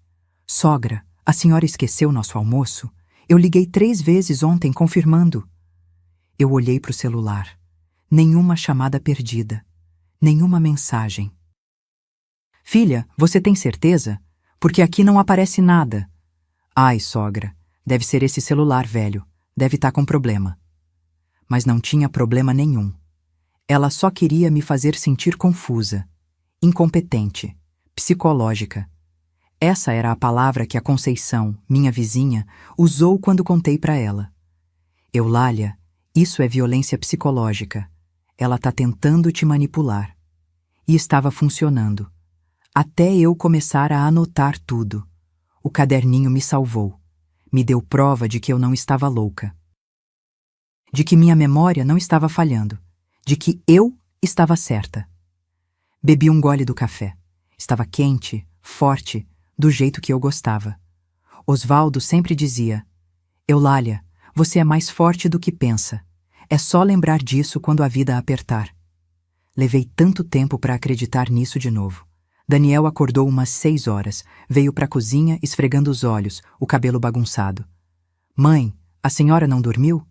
"Sogra, a senhora esqueceu nosso almoço? Eu liguei 3 vezes ontem confirmando." Eu olhei para o celular. Nenhuma chamada perdida. Nenhuma mensagem. "Filha, você tem certeza? Porque aqui não aparece nada." "Ai, sogra, deve ser esse celular velho. Deve estar com problema." Mas não tinha problema nenhum. Ela só queria me fazer sentir confusa, incompetente, psicológica. Essa era a palavra que a Conceição, minha vizinha, usou quando contei para ela. "Eulália, isso é violência psicológica. Ela está tentando te manipular." E estava funcionando. Até eu começar a anotar tudo. O caderninho me salvou. Me deu prova de que eu não estava louca. De que minha memória não estava falhando. De que eu estava certa. Bebi um gole do café. Estava quente, forte, do jeito que eu gostava. Osvaldo sempre dizia: "Eulália, você é mais forte do que pensa. É só lembrar disso quando a vida apertar." Levei tanto tempo para acreditar nisso de novo. Daniel acordou umas 6 horas, veio para a cozinha esfregando os olhos, o cabelo bagunçado. "Mãe, a senhora não dormiu?"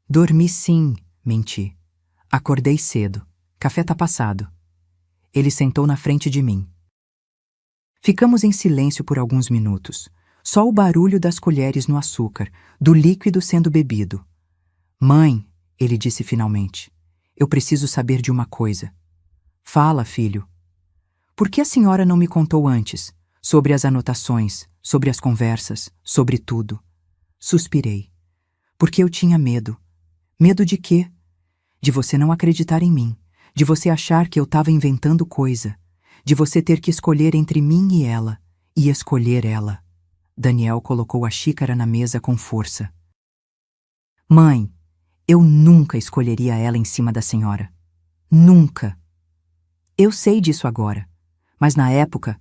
"Dormi sim", menti. "Acordei cedo. Café tá passado." Ele sentou na frente de mim. Ficamos em silêncio por alguns minutos. Só o barulho das colheres no açúcar, do líquido sendo bebido. "Mãe", ele disse finalmente, "eu preciso saber de uma coisa." "Fala, filho." "Por que a senhora não me contou antes? Sobre as anotações, sobre as conversas, sobre tudo." Suspirei. "Porque eu tinha medo." "Medo de quê?" "De você não acreditar em mim. De você achar que eu estava inventando coisa. De você ter que escolher entre mim e ela. E escolher ela." Daniel colocou a xícara na mesa com força. "Mãe, eu nunca escolheria ela em cima da senhora. Nunca. Eu sei disso agora. Mas na época...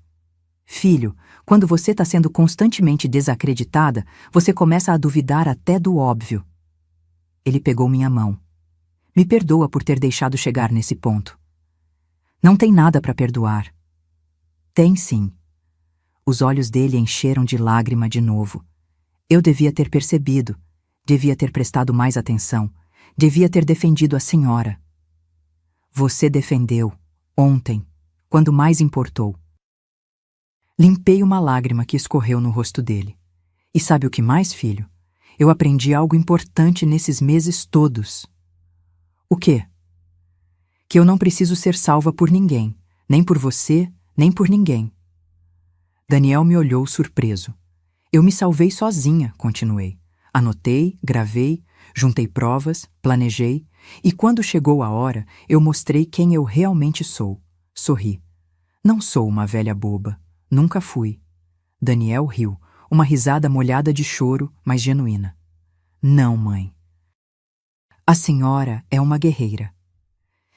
Filho, quando você está sendo constantemente desacreditada, você começa a duvidar até do óbvio." Ele pegou minha mão. Me perdoa por ter deixado chegar nesse ponto. Não tem nada para perdoar. Tem sim. Os olhos dele encheram de lágrima de novo. Eu devia ter percebido, devia ter prestado mais atenção, devia ter defendido a senhora. Você defendeu, ontem, quando mais importou. Limpei uma lágrima que escorreu no rosto dele. E sabe o que mais, filho? Eu aprendi algo importante nesses meses todos. O quê? Que eu não preciso ser salva por ninguém, nem por você, nem por ninguém. Daniel me olhou surpreso. Eu me salvei sozinha, continuei. Anotei, gravei, juntei provas, planejei, e quando chegou a hora, eu mostrei quem eu realmente sou. Sorri. Não sou uma velha boba. Nunca fui. Daniel riu, uma risada molhada de choro, mas genuína. Não, mãe. A senhora é uma guerreira.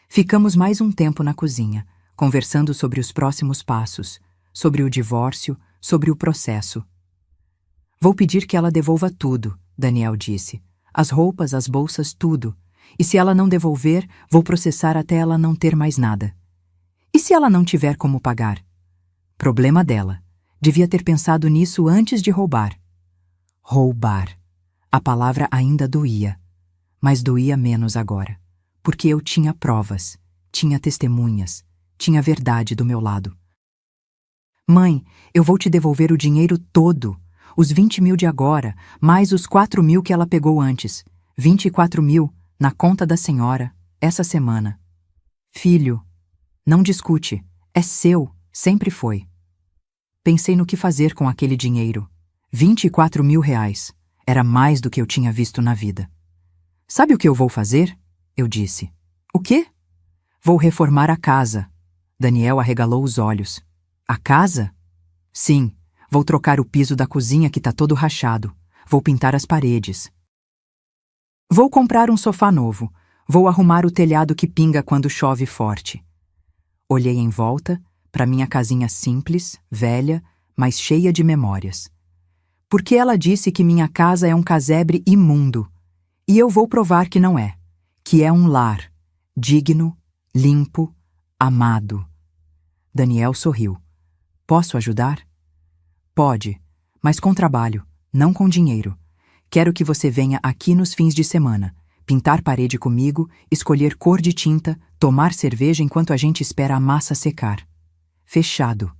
Ficamos mais um tempo na cozinha, conversando sobre os próximos passos, sobre o divórcio, sobre o processo. Vou pedir que ela devolva tudo, Daniel disse. As roupas, as bolsas, tudo. E se ela não devolver, vou processar até ela não ter mais nada. E se ela não tiver como pagar? Problema dela. Devia ter pensado nisso antes de roubar. Roubar. A palavra ainda doía. Mas doía menos agora. Porque eu tinha provas, tinha testemunhas, tinha verdade do meu lado. Mãe, eu vou te devolver o dinheiro todo. Os 20 mil de agora, mais os 4 mil que ela pegou antes. 24 mil, na conta da senhora, essa semana. Filho, não discute. É seu, sempre foi. Pensei no que fazer com aquele dinheiro. 24 mil reais. Era mais do que eu tinha visto na vida. Sabe o que eu vou fazer? Eu disse. O quê? Vou reformar a casa. Daniel arregalou os olhos. A casa? Sim, vou trocar o piso da cozinha que tá todo rachado. Vou pintar as paredes. Vou comprar um sofá novo. Vou arrumar o telhado que pinga quando chove forte. Olhei em volta, para minha casinha simples, velha, mas cheia de memórias. Porque ela disse que minha casa é um casebre imundo. E eu vou provar que não é. Que é um lar, digno, limpo, amado. Daniel sorriu. Posso ajudar? Pode, mas com trabalho, não com dinheiro. Quero que você venha aqui nos fins de semana, pintar parede comigo, escolher cor de tinta, tomar cerveja enquanto a gente espera a massa secar. Fechado.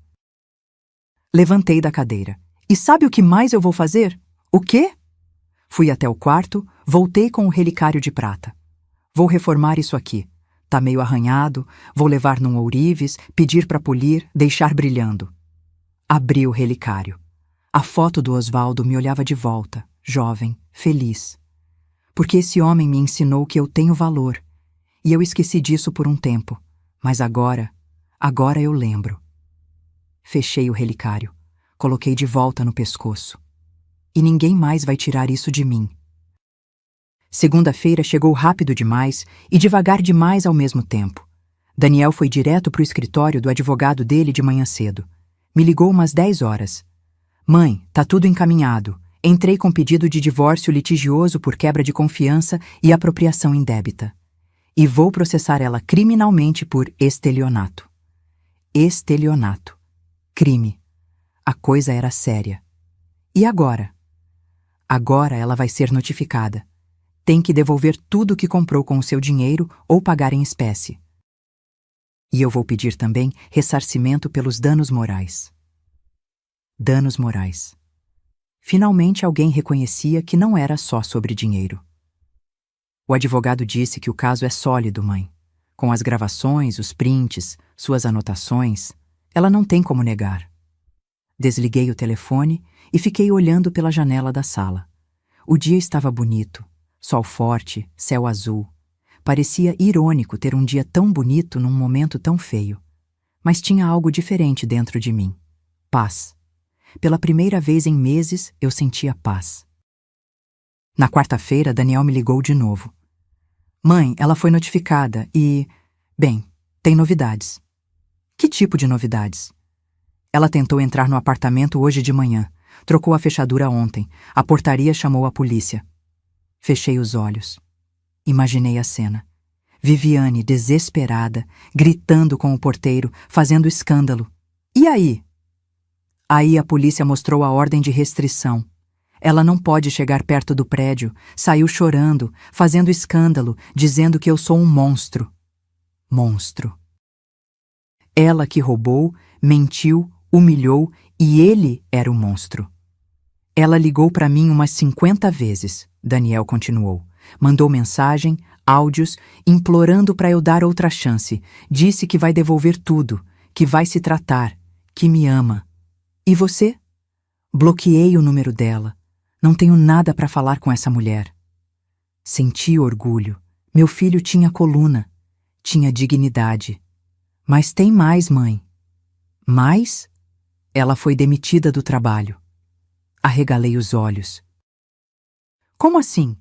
Levantei da cadeira. E sabe o que mais eu vou fazer? O quê? Fui até o quarto, voltei com o relicário de prata. Vou reformar isso aqui. Tá meio arranhado, vou levar num ourives, pedir para polir, deixar brilhando. Abri o relicário. A foto do Osvaldo me olhava de volta, jovem, feliz. Porque esse homem me ensinou que eu tenho valor. E eu esqueci disso por um tempo. Mas agora eu lembro. Fechei o relicário. Coloquei de volta no pescoço. E ninguém mais vai tirar isso de mim. Segunda-feira chegou rápido demais e devagar demais ao mesmo tempo. Daniel foi direto para o escritório do advogado dele de manhã cedo. Me ligou umas 10 horas. Mãe, tá tudo encaminhado. Entrei com pedido de divórcio litigioso por quebra de confiança e apropriação indébita. E vou processar ela criminalmente por estelionato. Estelionato. Crime. A coisa era séria. E agora? Agora ela vai ser notificada. Tem que devolver tudo o que comprou com o seu dinheiro ou pagar em espécie. E eu vou pedir também ressarcimento pelos danos morais. Danos morais. Finalmente alguém reconhecia que não era só sobre dinheiro. O advogado disse que o caso é sólido, mãe. Com as gravações, os prints, suas anotações, ela não tem como negar. Desliguei o telefone e fiquei olhando pela janela da sala. O dia estava bonito. Sol forte, céu azul. Parecia irônico ter um dia tão bonito num momento tão feio. Mas tinha algo diferente dentro de mim. Paz. Pela primeira vez em meses, eu sentia paz. Na quarta-feira, Daniel me ligou de novo. Mãe, ela foi notificada e... Bem, tem novidades. Que tipo de novidades? Ela tentou entrar no apartamento hoje de manhã. Trocou a fechadura ontem. A portaria chamou a polícia. Fechei os olhos. Imaginei a cena. Viviane, desesperada, gritando com o porteiro, fazendo escândalo. E aí? Aí a polícia mostrou a ordem de restrição. Ela não pode chegar perto do prédio. Saiu chorando, fazendo escândalo, dizendo que eu sou um monstro. Monstro. Ela que roubou, mentiu, humilhou e ele era o monstro. Ela ligou para mim umas 50 vezes, Daniel continuou. Mandou mensagem, áudios, implorando para eu dar outra chance. Disse que vai devolver tudo, que vai se tratar, que me ama. E você? Bloqueei o número dela. Não tenho nada para falar com essa mulher. Senti orgulho. Meu filho tinha coluna, tinha dignidade. Mas tem mais, mãe. Mais? Ela foi demitida do trabalho. Arregalei os olhos. Como assim?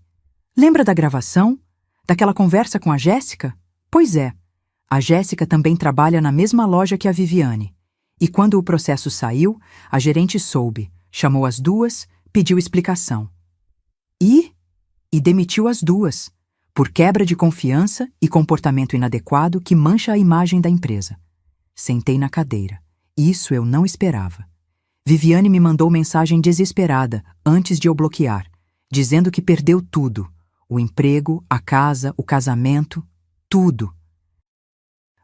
Lembra da gravação? Daquela conversa com a Jéssica? Pois é, a Jéssica também trabalha na mesma loja que a Viviane. E quando o processo saiu, a gerente soube, chamou as duas, pediu explicação. E demitiu as duas, por quebra de confiança e comportamento inadequado que mancha a imagem da empresa. Sentei na cadeira. Isso eu não esperava. Viviane me mandou mensagem desesperada, antes de eu bloquear, dizendo que perdeu tudo. O emprego, a casa, o casamento, tudo.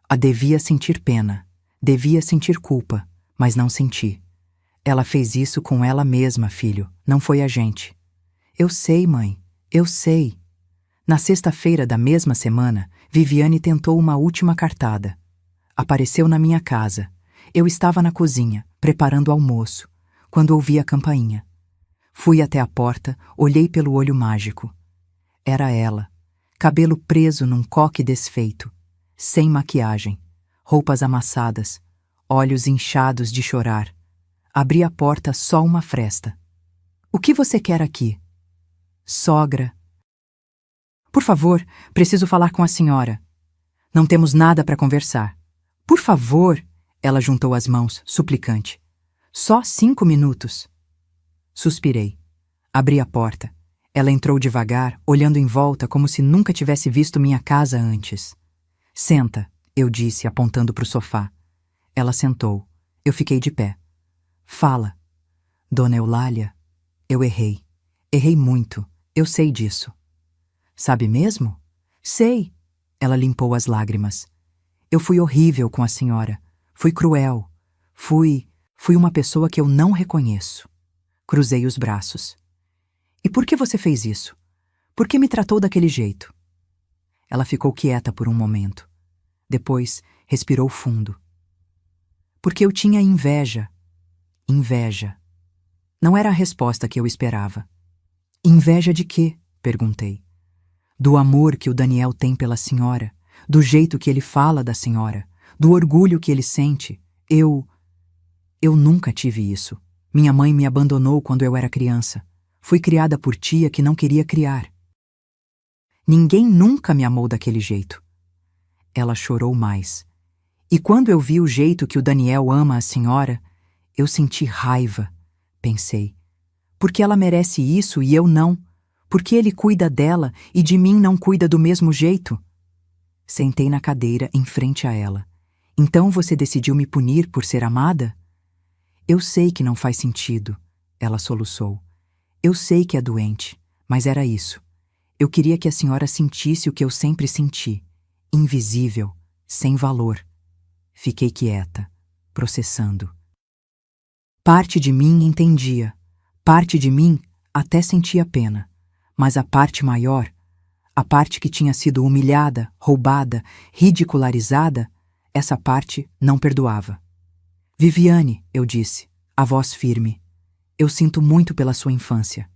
A devia sentir pena, devia sentir culpa, mas não senti. Ela fez isso com ela mesma, filho, não foi a gente. Eu sei, mãe, eu sei. Na sexta-feira da mesma semana, Viviane tentou uma última cartada. Apareceu na minha casa. Eu estava na cozinha, preparando almoço, quando ouvi a campainha. Fui até a porta, olhei pelo olho mágico. Era ela, cabelo preso num coque desfeito, sem maquiagem, roupas amassadas, olhos inchados de chorar. Abri a porta só uma fresta. O que você quer aqui? Sogra. Por favor, preciso falar com a senhora. Não temos nada para conversar. Por favor, ela juntou as mãos, suplicante. Só 5 minutos. Suspirei. Abri a porta. Ela entrou devagar, olhando em volta como se nunca tivesse visto minha casa antes. Senta, eu disse, apontando para o sofá. Ela sentou. Eu fiquei de pé. Fala. Dona Eulália, eu errei. Errei muito. Eu sei disso. Sabe mesmo? Sei. Ela limpou as lágrimas. Eu fui horrível com a senhora. Fui cruel. Fui uma pessoa que eu não reconheço. Cruzei os braços. E por que você fez isso? Por que me tratou daquele jeito? Ela ficou quieta por um momento. Depois, respirou fundo. Porque eu tinha inveja. Inveja. Não era a resposta que eu esperava. Inveja de quê? Perguntei. Do amor que o Daniel tem pela senhora, do jeito que ele fala da senhora, do orgulho que ele sente. Eu nunca tive isso. Minha mãe me abandonou quando eu era criança. Fui criada por tia que não queria criar. Ninguém nunca me amou daquele jeito. Ela chorou mais. E quando eu vi o jeito que o Daniel ama a senhora, eu senti raiva, pensei. Porque ela merece isso e eu não? Porque ele cuida dela e de mim não cuida do mesmo jeito? Sentei na cadeira em frente a ela. Então você decidiu me punir por ser amada? Eu sei que não faz sentido, ela soluçou. Eu sei que é doente, mas era isso. Eu queria que a senhora sentisse o que eu sempre senti. Invisível, sem valor. Fiquei quieta, processando. Parte de mim entendia. Parte de mim até sentia pena. Mas a parte maior, a parte que tinha sido humilhada, roubada, ridicularizada, essa parte não perdoava. Viviane, eu disse, a voz firme. Eu sinto muito pela sua infância.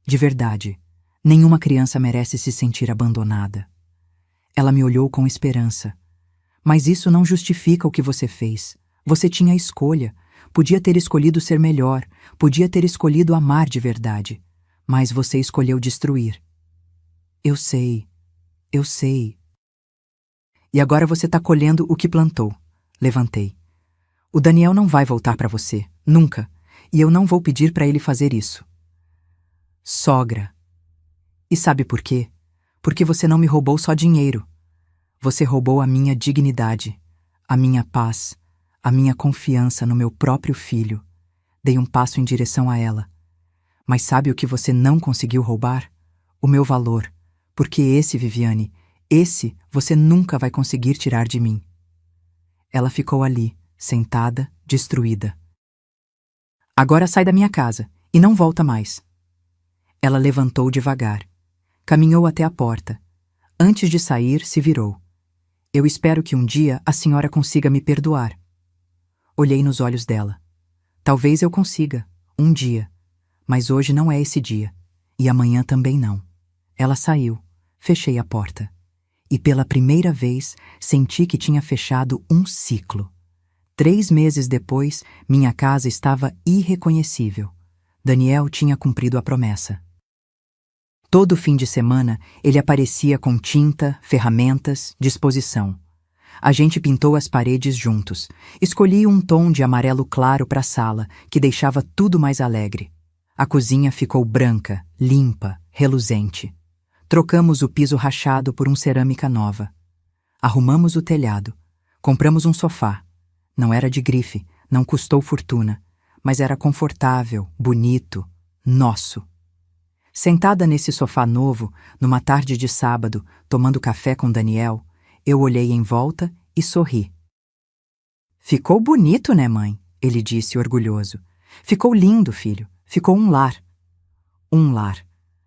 De verdade, nenhuma criança merece se sentir abandonada. Ela me olhou com esperança. Mas isso não justifica o que você fez. Você tinha escolha. Podia ter escolhido ser melhor. Podia ter escolhido amar de verdade. Mas você escolheu destruir. Eu sei. Eu sei. E agora você está colhendo o que plantou. Levantei. O Daniel não vai voltar para você. Nunca. E eu não vou pedir para ele fazer isso. Sogra. E sabe por quê? Porque você não me roubou só dinheiro. Você roubou a minha dignidade, a minha paz, a minha confiança no meu próprio filho. Dei um passo em direção a ela. Mas sabe o que você não conseguiu roubar? O meu valor. Porque esse, Viviane, esse você nunca vai conseguir tirar de mim. Ela ficou ali, sentada, destruída. Agora sai da minha casa e não volta mais. Ela levantou devagar. Caminhou até a porta. Antes de sair, se virou. Eu espero que um dia a senhora consiga me perdoar. Olhei nos olhos dela. Talvez eu consiga, um dia. Mas hoje não é esse dia. E amanhã também não. Ela saiu. Fechei a porta. E pela primeira vez senti que tinha fechado um ciclo. 3 meses depois, minha casa estava irreconhecível. Daniel tinha cumprido a promessa. Todo fim de semana, ele aparecia com tinta, ferramentas, disposição. A gente pintou as paredes juntos. Escolhi um tom de amarelo claro para a sala, que deixava tudo mais alegre. A cozinha ficou branca, limpa, reluzente. Trocamos o piso rachado por cerâmica nova. Arrumamos o telhado. Compramos um sofá. Não era de grife, não custou fortuna, mas era confortável, bonito, nosso. Sentada nesse sofá novo, numa tarde de sábado, tomando café com Daniel, eu olhei em volta e sorri. Ficou bonito, né, mãe? Ele disse orgulhoso. Ficou lindo, filho. Ficou um lar. Um lar.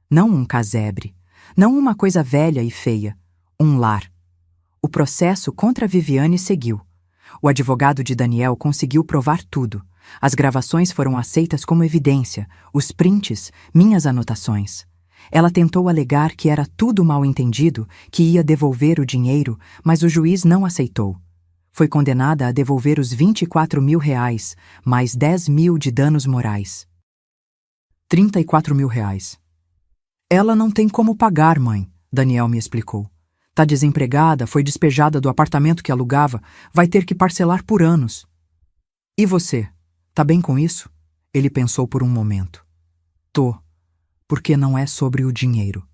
Não um casebre. Não uma coisa velha e feia. Um lar. O processo contra Viviane seguiu. O advogado de Daniel conseguiu provar tudo. As gravações foram aceitas como evidência, os prints, minhas anotações. Ela tentou alegar que era tudo mal entendido, que ia devolver o dinheiro, mas o juiz não aceitou. Foi condenada a devolver os R$ 24.000, mais 10 mil de danos morais. R$ 34.000. Ela não tem como pagar, mãe, Daniel me explicou. Tá desempregada, foi despejada do apartamento que alugava, vai ter que parcelar por anos. E você, tá bem com isso? Ele pensou por um momento. Tô, porque não é sobre o dinheiro.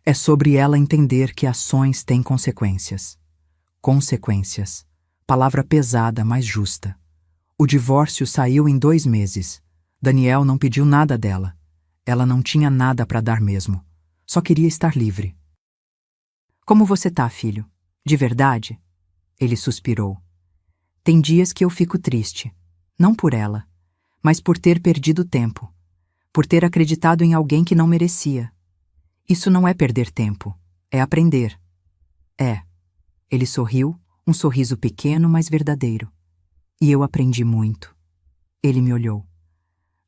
É sobre ela entender que ações têm consequências. Consequências. Palavra pesada, mas justa. O divórcio saiu em 2 meses. Daniel não pediu nada dela. Ela não tinha nada para dar mesmo. Só queria estar livre. Como você tá, filho? De verdade? Ele suspirou. Tem dias que eu fico triste. Não por ela, mas por ter perdido tempo. Por ter acreditado em alguém que não merecia. Isso não é perder tempo. É aprender. É. Ele sorriu, um sorriso pequeno, mas verdadeiro. E eu aprendi muito. Ele me olhou.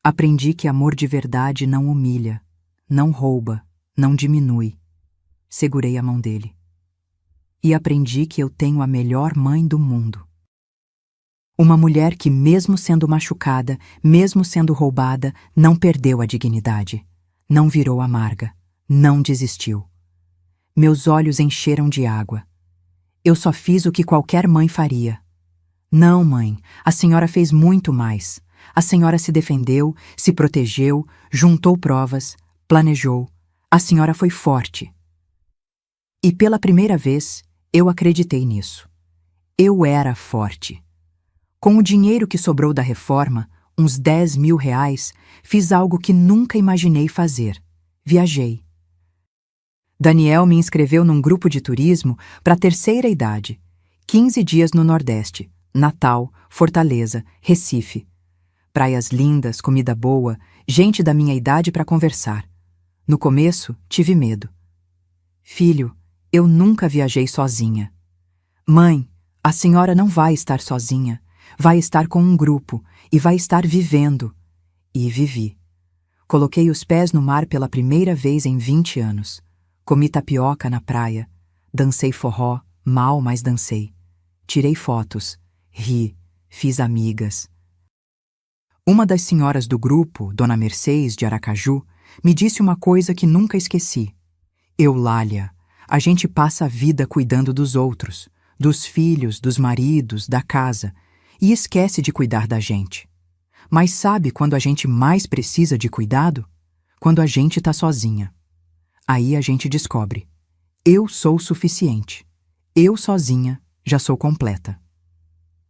Aprendi que amor de verdade não humilha, não rouba, não diminui. Segurei a mão dele. E aprendi que eu tenho a melhor mãe do mundo. Uma mulher que, mesmo sendo machucada, mesmo sendo roubada, não perdeu a dignidade. Não virou amarga. Não desistiu. Meus olhos encheram de água. Eu só fiz o que qualquer mãe faria. Não, mãe, a senhora fez muito mais. A senhora se defendeu, se protegeu, juntou provas, planejou. A senhora foi forte. E pela primeira vez, eu acreditei nisso. Eu era forte. Com o dinheiro que sobrou da reforma, uns R$ 10.000, fiz algo que nunca imaginei fazer. Viajei. Daniel me inscreveu num grupo de turismo para a terceira idade. 15 dias no Nordeste, Natal, Fortaleza, Recife. Praias lindas, comida boa, gente da minha idade para conversar. No começo, tive medo. Filho, eu nunca viajei sozinha. Mãe, a senhora não vai estar sozinha. Vai estar com um grupo e vai estar vivendo. E vivi. Coloquei os pés no mar pela primeira vez em 20 anos. Comi tapioca na praia. Dancei forró, mal, mas dancei. Tirei fotos. Ri. Fiz amigas. Uma das senhoras do grupo, Dona Mercedes de Aracaju, me disse uma coisa que nunca esqueci. Eulália, a gente passa a vida cuidando dos outros, dos filhos, dos maridos, da casa, e esquece de cuidar da gente. Mas sabe quando a gente mais precisa de cuidado? Quando a gente está sozinha. Aí a gente descobre. Eu sou o suficiente. Eu sozinha já sou completa.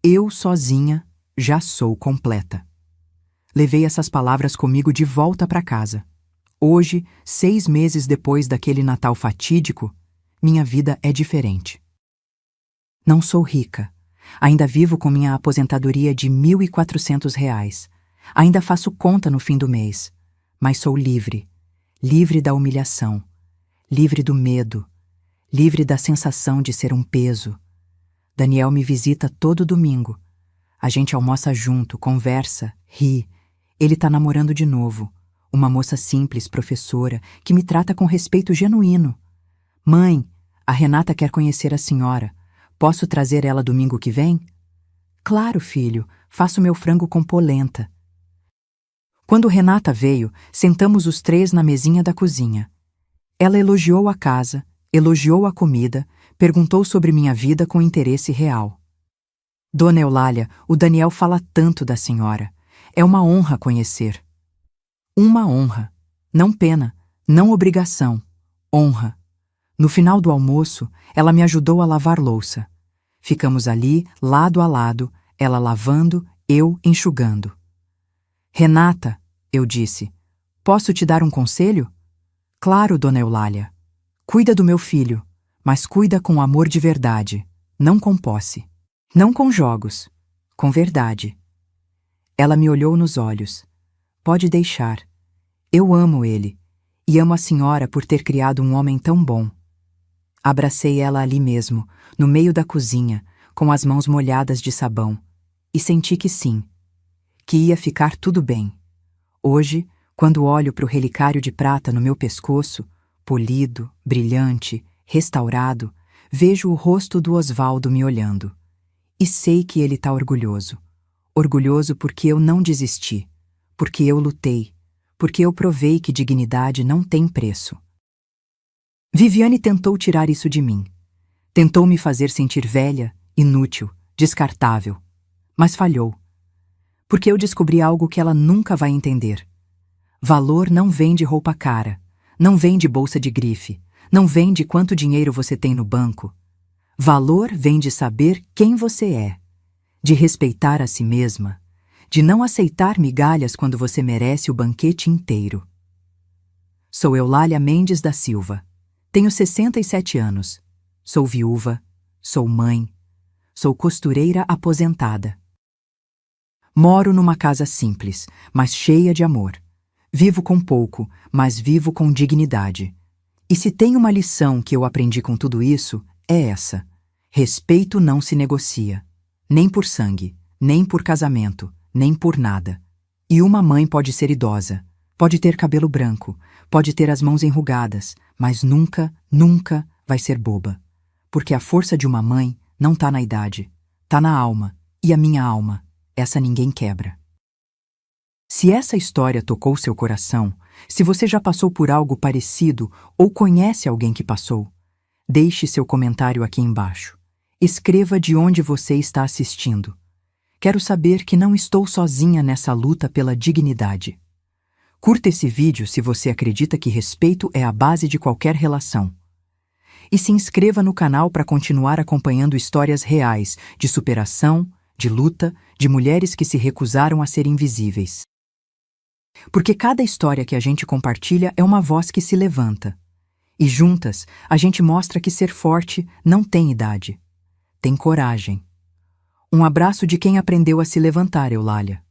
Eu sozinha já sou completa. Levei essas palavras comigo de volta para casa. Hoje, 6 meses depois daquele Natal fatídico, minha vida é diferente. Não sou rica. Ainda vivo com minha aposentadoria de R$ 1.400. Ainda faço conta no fim do mês. Mas sou livre. Livre da humilhação. Livre do medo. Livre da sensação de ser um peso. Daniel me visita todo domingo. A gente almoça junto, conversa, ri. Ele tá namorando de novo. Uma moça simples, professora, que me trata com respeito genuíno. Mãe, a Renata quer conhecer a senhora. Posso trazer ela domingo que vem? Claro, filho, faço meu frango com polenta. Quando Renata veio, sentamos os 3 na mesinha da cozinha. Ela elogiou a casa, elogiou a comida, perguntou sobre minha vida com interesse real. Dona Eulália, o Daniel fala tanto da senhora. É uma honra conhecer. Uma honra. Não pena, não obrigação. Honra. No final do almoço, ela me ajudou a lavar louça. Ficamos ali, lado a lado, ela lavando, eu enxugando. Renata, eu disse, posso te dar um conselho? Claro, Dona Eulália. Cuida do meu filho, mas cuida com amor de verdade, não com posse. Não com jogos, com verdade. Ela me olhou nos olhos. Pode deixar. Eu amo ele, e amo a senhora por ter criado um homem tão bom. Abracei ela ali mesmo, no meio da cozinha, com as mãos molhadas de sabão, e senti que sim, que ia ficar tudo bem. Hoje, quando olho para o relicário de prata no meu pescoço, polido, brilhante, restaurado, vejo o rosto do Osvaldo me olhando. E sei que ele tá orgulhoso. Orgulhoso porque eu não desisti, porque eu lutei, porque eu provei que dignidade não tem preço. Viviane tentou tirar isso de mim. Tentou me fazer sentir velha, inútil, descartável. Mas falhou. Porque eu descobri algo que ela nunca vai entender. Valor não vem de roupa cara, não vem de bolsa de grife, não vem de quanto dinheiro você tem no banco. Valor vem de saber quem você é, de respeitar a si mesma, de não aceitar migalhas quando você merece o banquete inteiro. Sou Eulália Mendes da Silva. Tenho 67 anos. Sou viúva, sou mãe, sou costureira aposentada. Moro numa casa simples, mas cheia de amor. Vivo com pouco, mas vivo com dignidade. E se tem uma lição que eu aprendi com tudo isso, é essa. Respeito não se negocia. Nem por sangue, nem por casamento, nem por nada. E uma mãe pode ser idosa, pode ter cabelo branco, pode ter as mãos enrugadas, mas nunca, nunca vai ser boba. Porque a força de uma mãe não tá na idade, tá na alma, e a minha alma, essa ninguém quebra. Se essa história tocou seu coração, se você já passou por algo parecido ou conhece alguém que passou, deixe seu comentário aqui embaixo. Escreva de onde você está assistindo. Quero saber que não estou sozinha nessa luta pela dignidade. Curta esse vídeo se você acredita que respeito é a base de qualquer relação. E se inscreva no canal para continuar acompanhando histórias reais de superação, de luta, de mulheres que se recusaram a ser invisíveis. Porque cada história que a gente compartilha é uma voz que se levanta. E juntas, a gente mostra que ser forte não tem idade. Tem coragem. Um abraço de quem aprendeu a se levantar, Eulália.